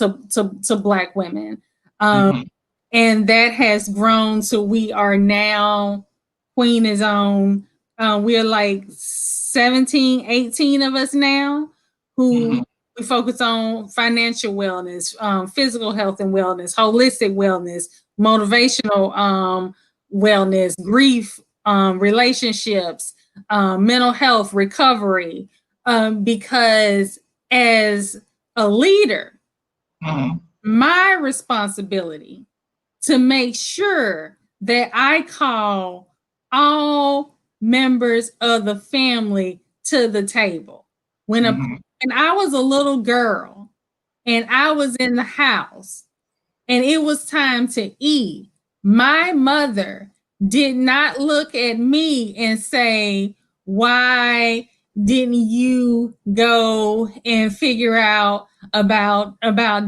Black women. And that has grown to we are now, Queen is on, we're like 17, 18 of us now who we focus on financial wellness, physical health and wellness, holistic wellness, motivational wellness, grief, relationships, mental health, recovery, because as a leader, my responsibility to make sure that I call all members of the family to the table. When I was a little girl and I was in the house and it was time to eat, my mother did not look at me and say, why didn't you go and figure out about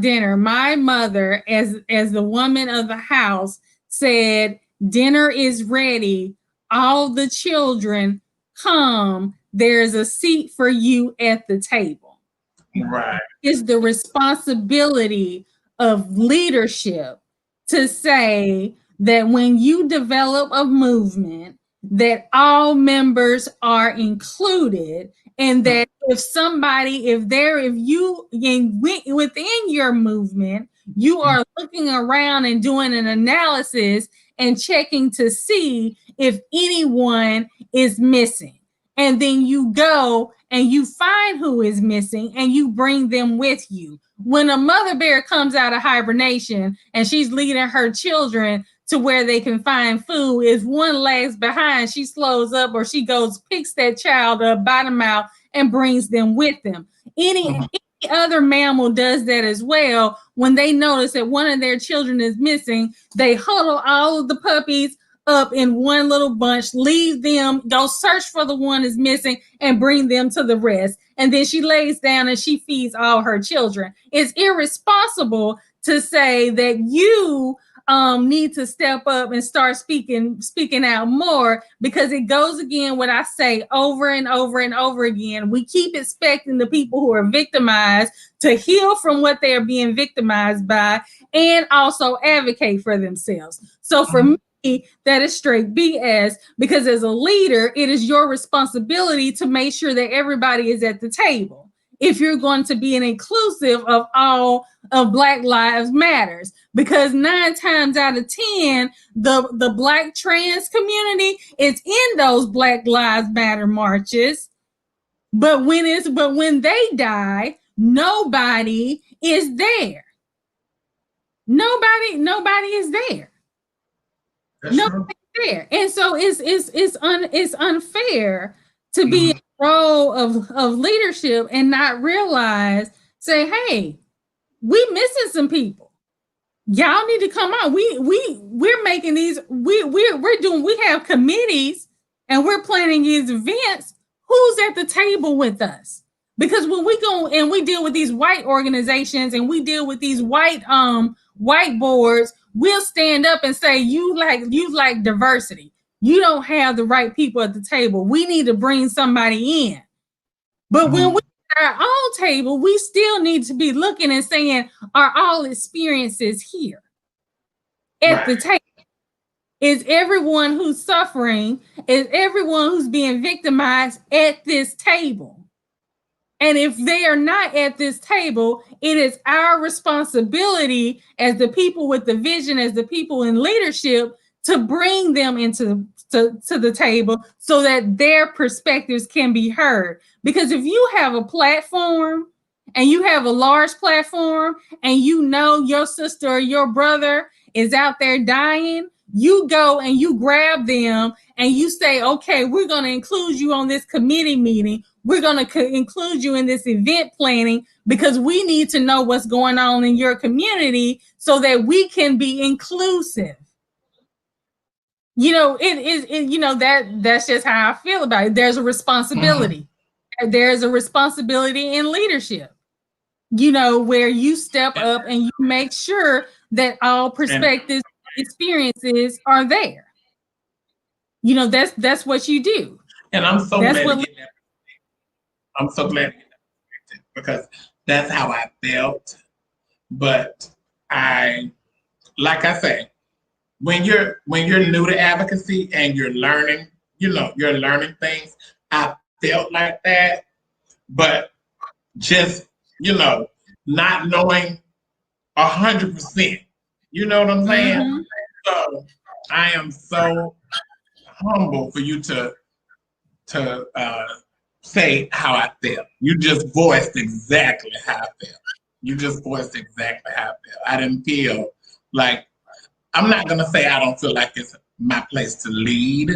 dinner? My mother, as the woman of the house, said, dinner is ready. All the children come. There's a seat for you at the table. Right. It's the responsibility of leadership to say that when you develop a movement, that all members are included, and that if you within your movement, you are looking around and doing an analysis and checking to see if anyone is missing. And then you go and you find who is missing and you bring them with you. When a mother bear comes out of hibernation and she's leading her children to where they can find food, if one lags behind, she slows up or she goes, picks that child up by the mouth and brings them with them. Any other mammal does that as well. When they notice that one of their children is missing, they huddle all of the puppies up in one little bunch, leave them, go search for the one is missing and bring them to the rest. And then she lays down and she feeds all her children. It's irresponsible to say that you need to step up and start speaking out more, because it goes again what I say over and over and over again. We keep expecting the people who are victimized to heal from what they are being victimized by and also advocate for themselves. So for me, that is straight BS, because as a leader, it is your responsibility to make sure that everybody is at the table. If you're going to be an inclusive of all of Black Lives Matters, because 9 times out of 10, the Black trans community is in those Black Lives Matter marches. But when they die, nobody is there. Nobody is there. Nobody's there. And so it's unfair to be in a role of leadership and not realize, say, hey, we missing some people. Y'all need to come on. We're making these, we have committees and we're planning these events. Who's at the table with us? Because when we go and we deal with these white organizations and we deal with these white boards, we'll stand up and say, you like diversity. You don't have the right people at the table. We need to bring somebody in. But when we at our own table, we still need to be looking and saying, are all experiences here at the table? Is everyone who's suffering, is everyone who's being victimized at this table? And if they are not at this table, it is our responsibility as the people with the vision, as the people in leadership, to bring them into the table so that their perspectives can be heard. Because if you have a platform and you have a large platform and you know your sister or your brother is out there dying, you go and you grab them and you say, okay, we're going to include you on this committee meeting. We're going to include you in this event planning because we need to know what's going on in your community so that we can be inclusive. You know, that's just how I feel about it. There's a responsibility. There's a responsibility in leadership, where you step up and you make sure that all perspectives, experiences are there. That's what you do. And I'm so glad to get that. I'm so glad to get that because that's how I felt. But like I say, when you're new to advocacy and you're learning, you're learning things. I felt like that, but just not knowing 100%. You know what I'm saying? So I am so humble for you to say how I felt. You just voiced exactly how I felt. You just voiced exactly how I felt. I didn't feel like, I'm not gonna say I don't feel like it's my place to lead,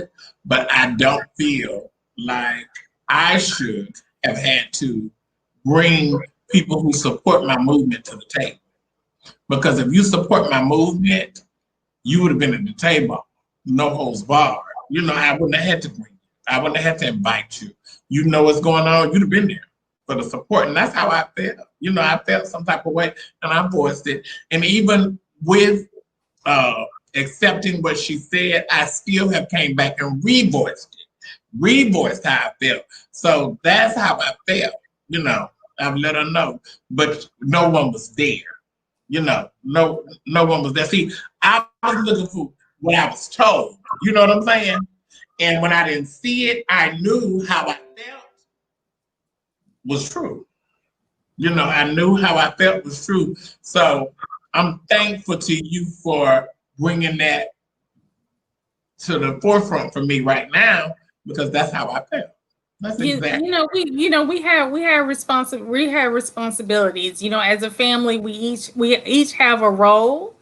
but I don't feel like I should have had to bring people who support my movement to the table. Because if you support my movement, you would have been at the table, no holds barred. I wouldn't have had to bring you. I wouldn't have had to invite you. You know what's going on, you'd have been there for the support. And that's how I felt. I felt some type of way and I voiced it. And even with accepting what she said, I still have came back and revoiced how I felt. So that's how I felt. I've let her know, but no one was there. No one was there. See, I was looking for what I was told. You know what I'm saying? And when I didn't see it, I knew how I felt was true. I knew how I felt was true. So I'm thankful to you for bringing that to the forefront for me right now, because that's how I felt. That's exactly. We have responsibilities. As a family, we each have a role,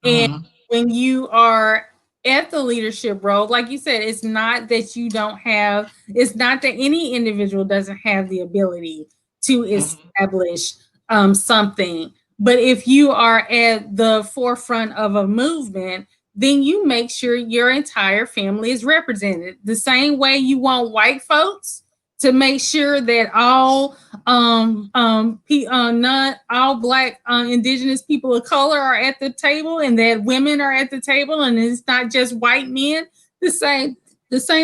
and when you are at the leadership role, like you said, it's not that any individual doesn't have the ability to establish something. But if you are at the forefront of a movement, then you make sure your entire family is represented. The same way you want white folks to make sure that all Black indigenous people of color are at the table and that women are at the table and it's not just white men. The same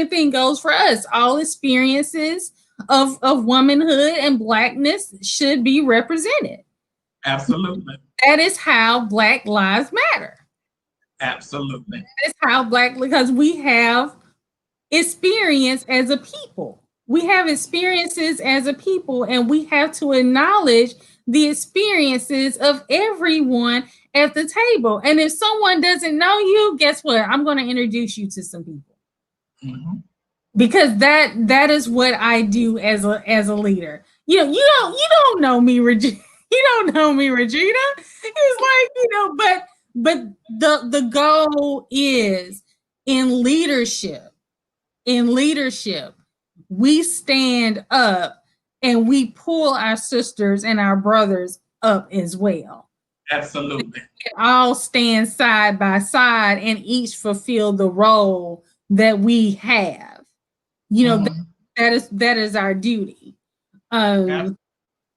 thing goes for us. All experiences of womanhood and Blackness should be represented. Absolutely. That is how Black Lives Matter. Absolutely. That is how because we have experience as a people. We have experiences as a people, and we have to acknowledge the experiences of everyone at the table. And if someone doesn't know you, guess what? I'm going to introduce you to some people. Because that is what I do as a leader. You don't know me, Regina. You don't know me, Regina. It's like, but the goal is in leadership, we stand up and we pull our sisters and our brothers up as well. Absolutely. We all stand side by side and each fulfill the role that we have. That is our duty.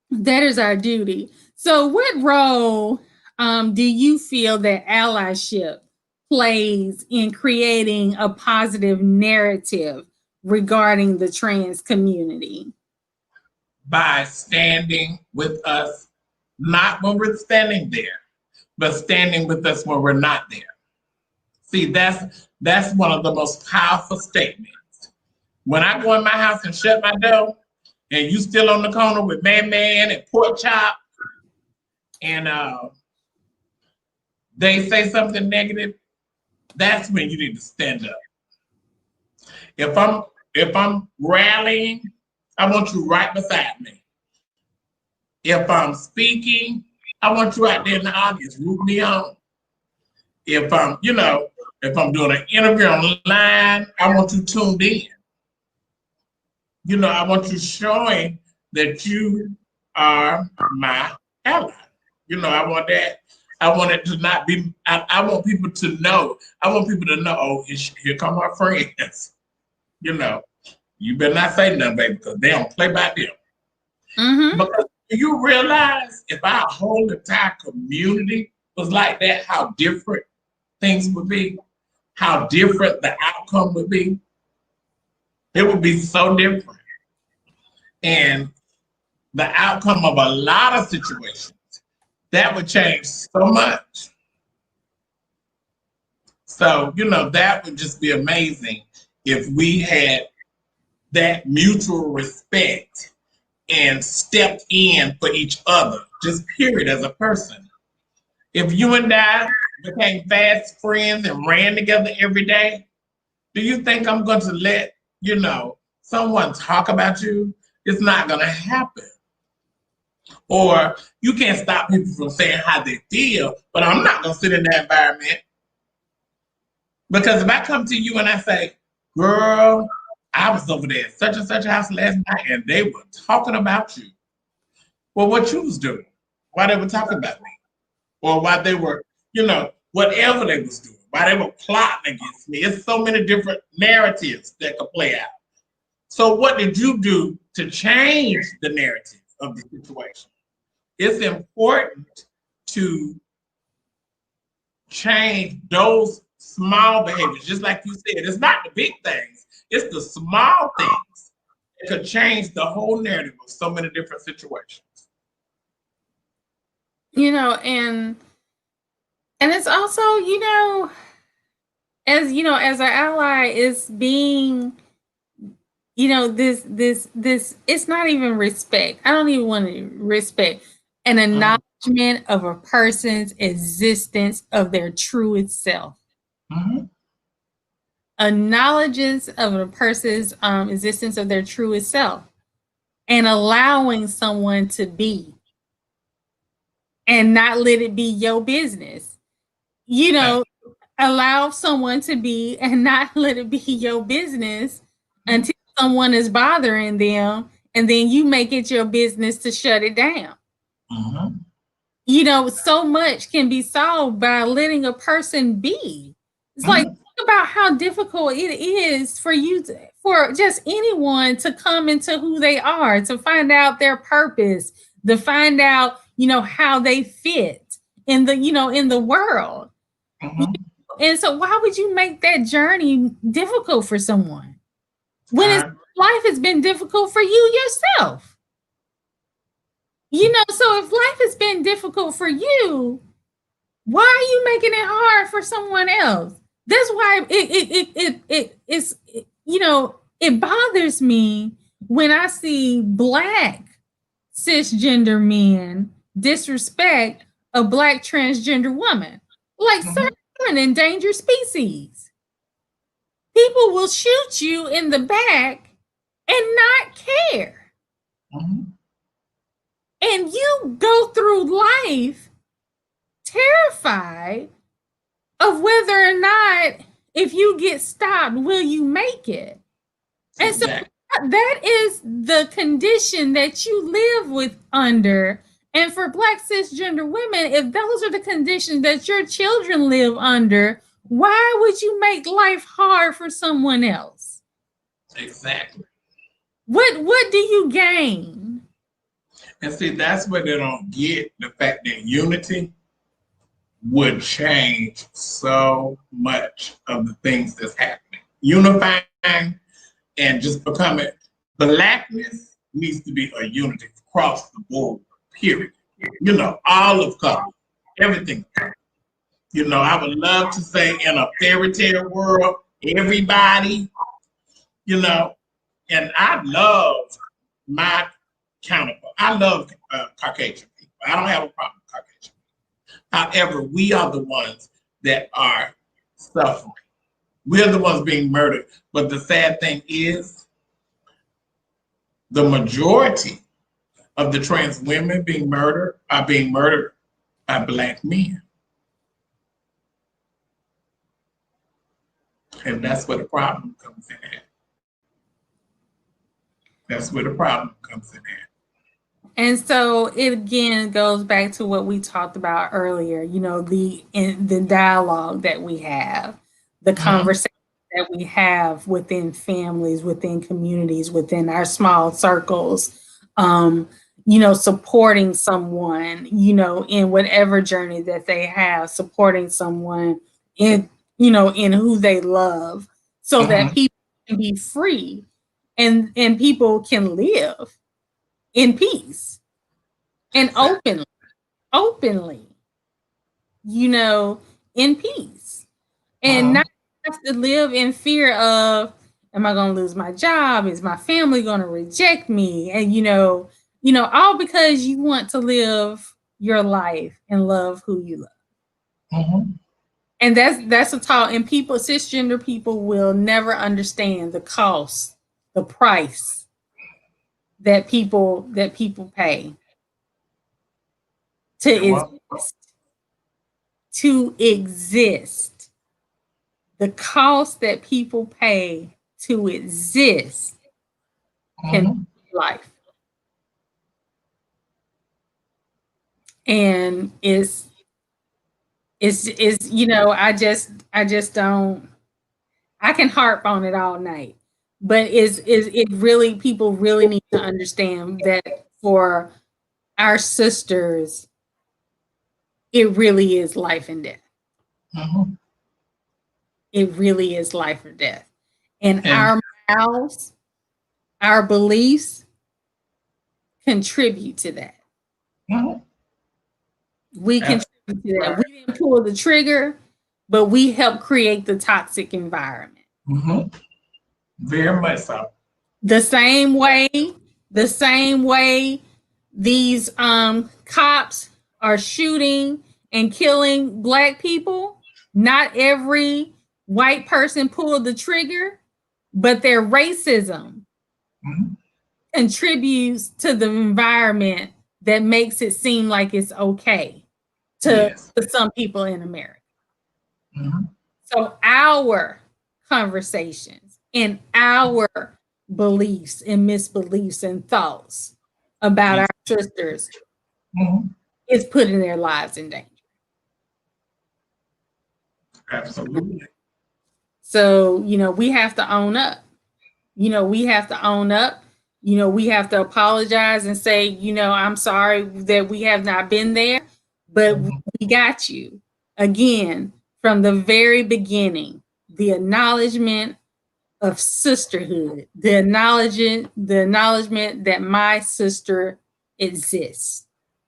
That is our duty. So what role do you feel that allyship plays in creating a positive narrative regarding the trans community? By standing with us, not when we're standing there, but standing with us when we're not there. See, that's one of the most powerful statements. When I go in my house and shut my door, and you still on the corner with Man and Pork Chop, and they say something negative, that's when you need to stand up. If I'm rallying, I want you right beside me. If I'm speaking, I want you out there in the audience, root me on. If I'm doing an interview online, I want you tuned in. I want you showing that you are my ally. I want that. I want it to not be, I want people to know. I want people to know, oh, here come our friends. You better not say nothing, baby, because they don't play by them. Mm-hmm. Because you realize if our whole entire community was like that, how different things would be, how different the outcome would be. It would be so different. And the outcome of a lot of situations, that would change so much. So, that would just be amazing if we had that mutual respect and stepped in for each other, just period, as a person. If you and I became fast friends and ran together every day, do you think I'm going to let, someone talk about you? It's not going to happen. Or you can't stop people from saying how they feel, but I'm not going to sit in that environment. Because if I come to you and I say, girl, I was over there at such and such a house last night and they were talking about you. Well, what you was doing, why they were talking about me, or why they were, whatever they was doing, why they were plotting against me. It's so many different narratives that could play out. So what did you do to change the narrative of the situation? It's important to change those small behaviors, just like you said. It's not the big things, it's the small things that could change the whole narrative of so many different situations. And it's also, as our ally is being, this it's not even respect. I don't even want to respect an acknowledgement of a person's existence of their truest self. Mm-hmm. Acknowledges of a person's existence of their truest self, and allowing someone to be, and not let it be your business. Allow someone to be and not let it be your business until someone is bothering them, and then you make it your business to shut it down. Mm-hmm. So much can be solved by letting a person be. It's like, think about how difficult it is for for just anyone to come into who they are, to find out their purpose, to find out, how they fit in the world. Mm-hmm. And so why would you make that journey difficult for someone when life has been difficult for you yourself? So if life has been difficult for you, why are you making it hard for someone else? That's why it bothers me when I see Black cisgender men disrespect a Black transgender woman. Like, sir, you're an endangered species. People will shoot you in the back and not care. Mm-hmm. And you go through life terrified of whether or not, if you get stopped, will you make it? And so that is the condition that you live with under. And for Black cisgender women, if those are the conditions that your children live under, why would you make life hard for someone else? Exactly. What do you gain? And see, that's where they don't get the fact that unity would change so much of the things that's happening. Unifying and just becoming, blackness needs to be a unity across the board, period. You know, all of color, everything. You know, I would love to say in a fairy tale world, everybody, you know, and I love my counterpart. I love Caucasian people. I don't have a problem with Caucasian people. However, we are the ones that are suffering. We're the ones being murdered. But the sad thing is, the majority of the trans women being murdered are being murdered by Black men. And that's where the problem comes in at. That's where the problem comes in at. And so it again goes back to what we talked about earlier, you know, the dialogue that we have, the conversation that we have within families, within communities, within our small circles, you know, supporting someone, you know, in whatever journey that they have, supporting someone in, you know, in who they love, so that people can be free and people can live in peace and openly, you know, in peace, and not have to live in fear of, am I going to lose my job? Is my family going to reject me? And, you know, all because you want to live your life and love who you love. And that's a talk, and people, cisgender people will never understand the cost, the price that people pay to exist. The cost that people pay to exist in life. And it's you know, I just don't, I can harp on it all night, but it really, people really need to understand that for our sisters, it really is life and death. It really is life or death. And our mouths, our beliefs contribute to that. We contribute to that. We didn't pull the trigger, but we help create the toxic environment. Very much so. The same way these cops are shooting and killing Black people, not every white person pulled the trigger, but their racism contributes to the environment that makes it seem like it's okay to some people in America. So our conversations and our beliefs and misbeliefs and thoughts about our sisters is putting their lives in danger. Absolutely. So, you know, we have to own up. You know, we have to own up. You know, we have to apologize and say, you know, I'm sorry that we have not been there, but we got you. Again, from the very beginning, the acknowledgement of sisterhood, the acknowledgement that my sister exists.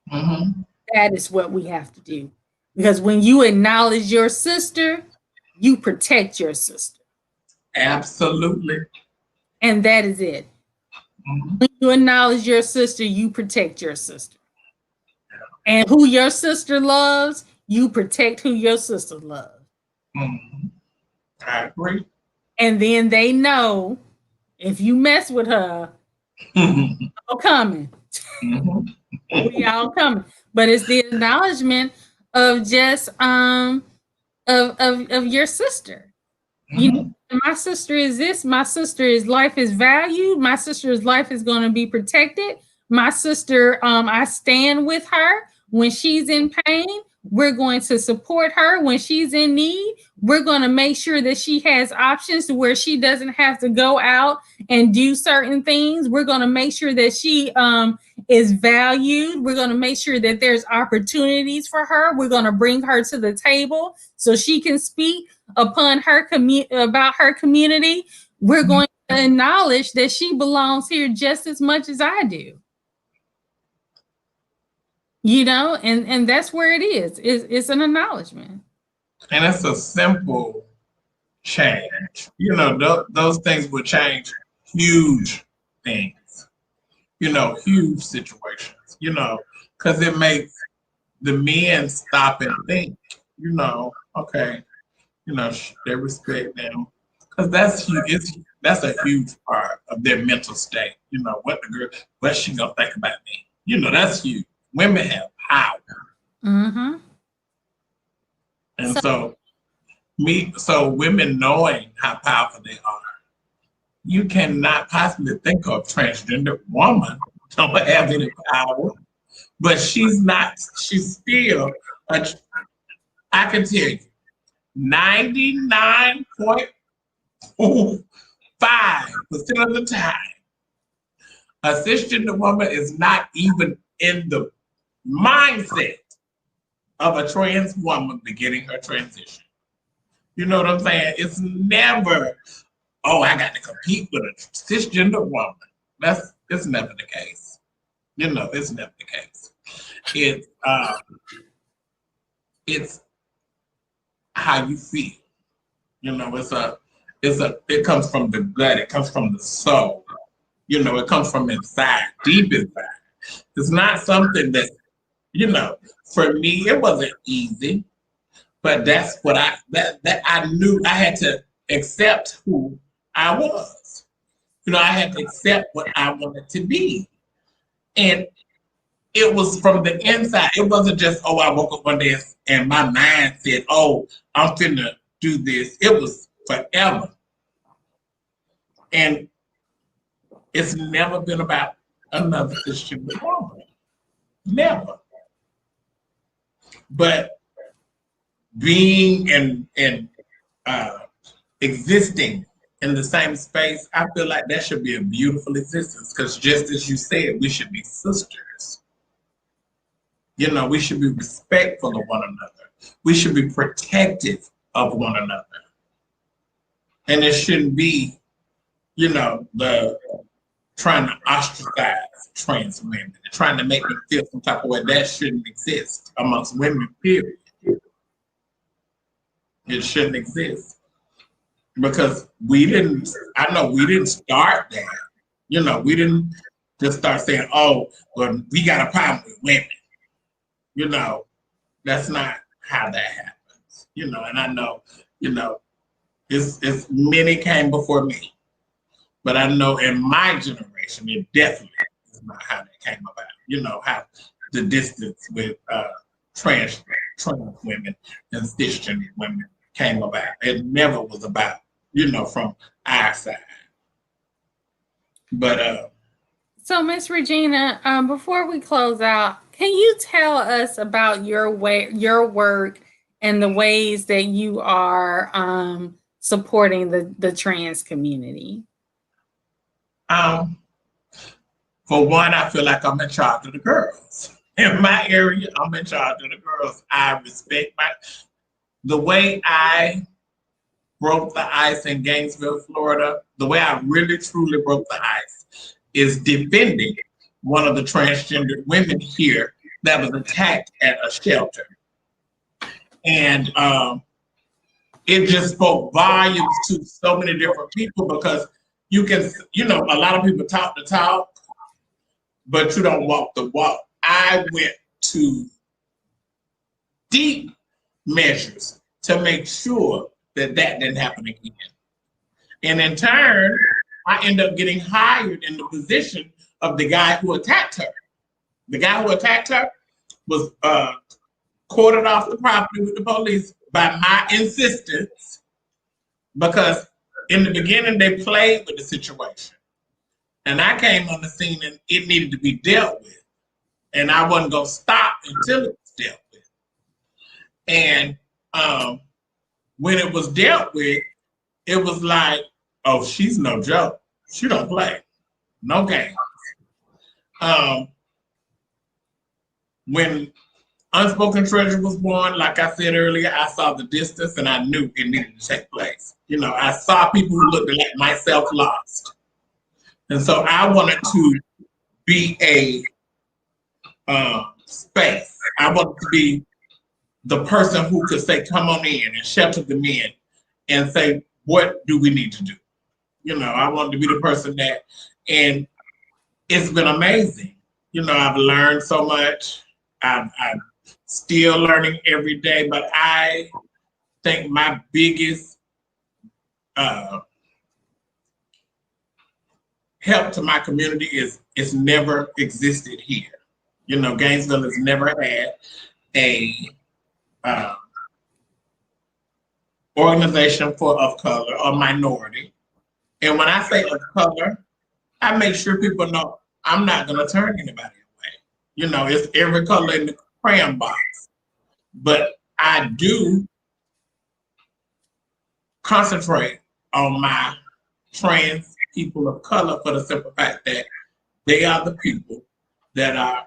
That is what we have to do. Because when you acknowledge your sister, you protect your sister. Absolutely. And that is it. When you acknowledge your sister, you protect your sister. And who your sister loves, you protect who your sister loves. I agree. And then they know if you mess with her, all coming. We all coming. But it's the acknowledgement of just of your sister. You know, my sister is this, my sister's life is valued, my sister's life is going to be protected. My sister, I stand with her when she's in pain. We're going to support her when she's in need. We're going to make sure that she has options to where she doesn't have to go out and do certain things. We're going to make sure that she is valued. We're going to make sure that there's opportunities for her. We're going to bring her to the table so she can speak upon her about her community. We're going to acknowledge that she belongs here just as much as I do. You know, and that's where it is. It's an acknowledgement. And it's a simple change. You know, those things would change huge things, you know, huge situations, you know, because it makes the men stop and think, you know, okay, you know, they respect them. Because that's huge. That's a huge part of their mental state. You know, what's she gonna think about me? You know, that's huge. Women have power. Mm-hmm. And so women knowing how powerful they are, you cannot possibly think of a transgender woman don't have any power, but she's still, I can tell you, 99.5% of the time, a cisgender woman is not even in the mindset of a trans woman beginning her transition. You know what I'm saying? It's never, oh, I got to compete with a cisgender woman. It's never the case. You know, it's never the case. It's how you feel. You know, it comes from the gut, it comes from the soul. You know, it comes from inside, deep inside. It's not something that, you know, for me, it wasn't easy, but that's what I knew I had to accept who I was. You know, I had to accept what I wanted to be. And it was from the inside. It wasn't just, oh, I woke up one day and my mind said, oh, I'm finna do this. It was forever. And it's never been about another cisgender woman. Never. But being and existing in the same space, I feel like that should be a beautiful existence, because just as you said, we should be sisters. You know, we should be respectful of one another. We should be protective of one another. And it shouldn't be, you know, the trying to ostracize trans women, trying to make them feel some type of way. That shouldn't exist amongst women, period. It shouldn't exist. Because I know we didn't start that. You know, we didn't just start saying, oh, well, we got a problem with women. You know, that's not how that happens. You know, and I know, you know, it's many came before me. But I know in my generation, it definitely is not how that came about. You know, how the distance with trans women and cisgender women came about. It never was about, you know, from our side. But so, Miss Regina, before we close out, can you tell us about your work and the ways that you are supporting the trans community? For one, I feel like I'm in charge of the girls. In my area, I'm in charge of the girls. I respect the way I broke the ice in Gainesville, Florida. The way I really truly broke the ice is defending one of the transgender women here that was attacked at a shelter. And it just spoke volumes to so many different people, because you can, you know, a lot of people talk the talk, but you don't walk the walk. I went to deep measures to make sure that didn't happen again. And in turn, I ended up getting hired in the position of the guy who attacked her. The guy who attacked her was quartered off the property with the police by my insistence, because in the beginning, they played with the situation. And I came on the scene and it needed to be dealt with. And I wasn't going to stop until it was dealt with. And when it was dealt with, it was like, oh, she's no joke. She don't play. No games. when Unspoken Treasury was born, like I said earlier, I saw the distance and I knew it needed to take place. I saw people who looked like myself lost. And so I wanted to be a space. I wanted to be the person who could say, come on in and shelter them in and say, what do we need to do? I wanted to be the person that, and it's been amazing. I've learned so much. I'm still learning every day, but I think my biggest help to my community is it's never existed here. Gainesville has never had a organization of color or minority. And when I say of color, I make sure people know I'm not going to turn anybody away. It's every color in the crayon box. But I do concentrate on my trans people of color for the simple fact that they are the people that are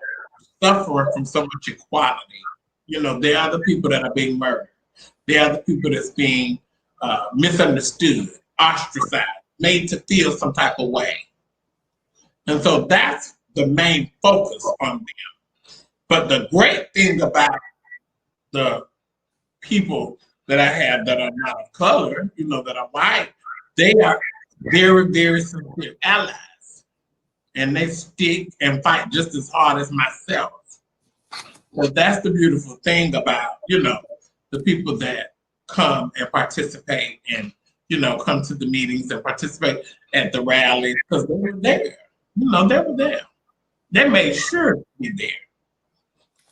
suffering from so much equality. They are the people that are being murdered. They are the people that's being misunderstood, ostracized, made to feel some type of way. And so that's the main focus on them. But the great thing about the people that I have that are not of color, that are white, they are very, very sincere allies. And they stick and fight just as hard as myself. So that's the beautiful thing about, the people that come and participate and, come to the meetings and participate at the rallies, because they were there. They were there. They made sure to be there.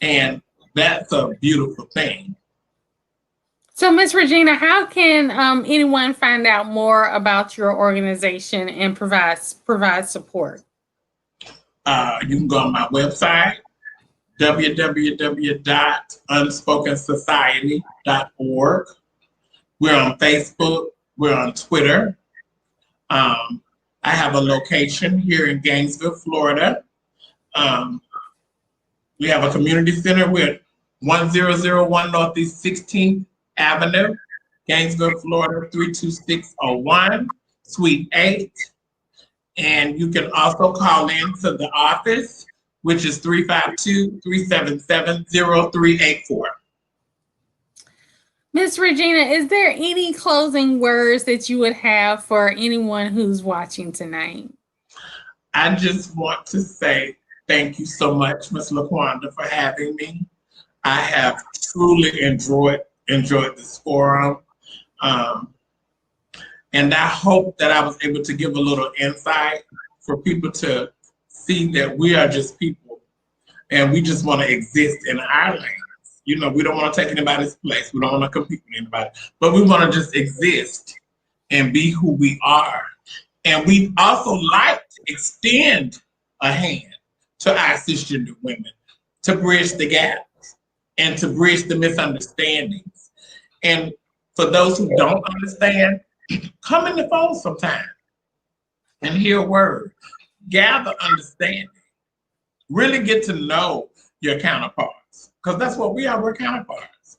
And that's a beautiful thing. So, Ms. Regina, how can anyone find out more about your organization and provide support? You can go on my website, www.unspokensociety.org. We're on Facebook. We're on Twitter. I have a location here in Gainesville, Florida. We have a community center. We're at 1001 Northeast 16th Avenue, Gainesville, Florida, 32601, Suite 8. And you can also call in to the office, which is 352-377-0384. Ms. Regina, is there any closing words that you would have for anyone who's watching tonight? I just want to say thank you so much, Ms. Laqwanda, for having me. I have truly enjoyed this forum. And I hope that I was able to give a little insight for people to see that we are just people and we just want to exist in our lanes. We don't want to take anybody's place. We don't want to compete with anybody, but we want to just exist and be who we are. And we also like to extend a hand to our cisgender women to bridge the gaps and to bridge the misunderstandings. And for those who don't understand, come in the fold sometime and hear a word, gather understanding, really get to know your counterparts, because that's what we are, we're counterparts.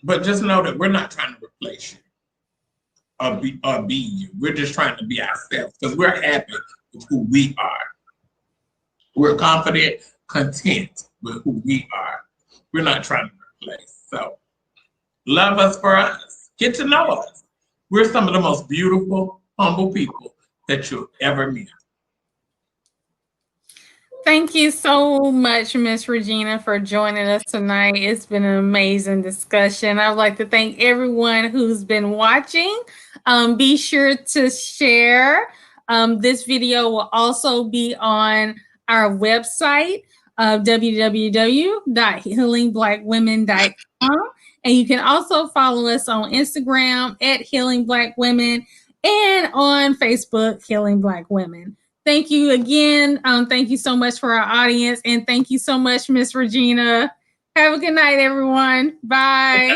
But just know that we're not trying to replace you or be you. We're just trying to be ourselves because we're happy with who we are. We're confident, content with who we are. We're not trying to replace. So love us for us. Get to know us. We're some of the most beautiful, humble people that you'll ever meet. Thank you so much, Ms. Regina, for joining us tonight. It's been an amazing discussion. I'd like to thank everyone who's been watching. Be sure to share. This video will also be on our website, www.healingblackwomen.com. And you can also follow us on Instagram at Healing Black Women and on Facebook, Healing Black Women. Thank you again. Thank you so much for our audience. And thank you so much, Miss Regina. Have a good night, everyone. Bye.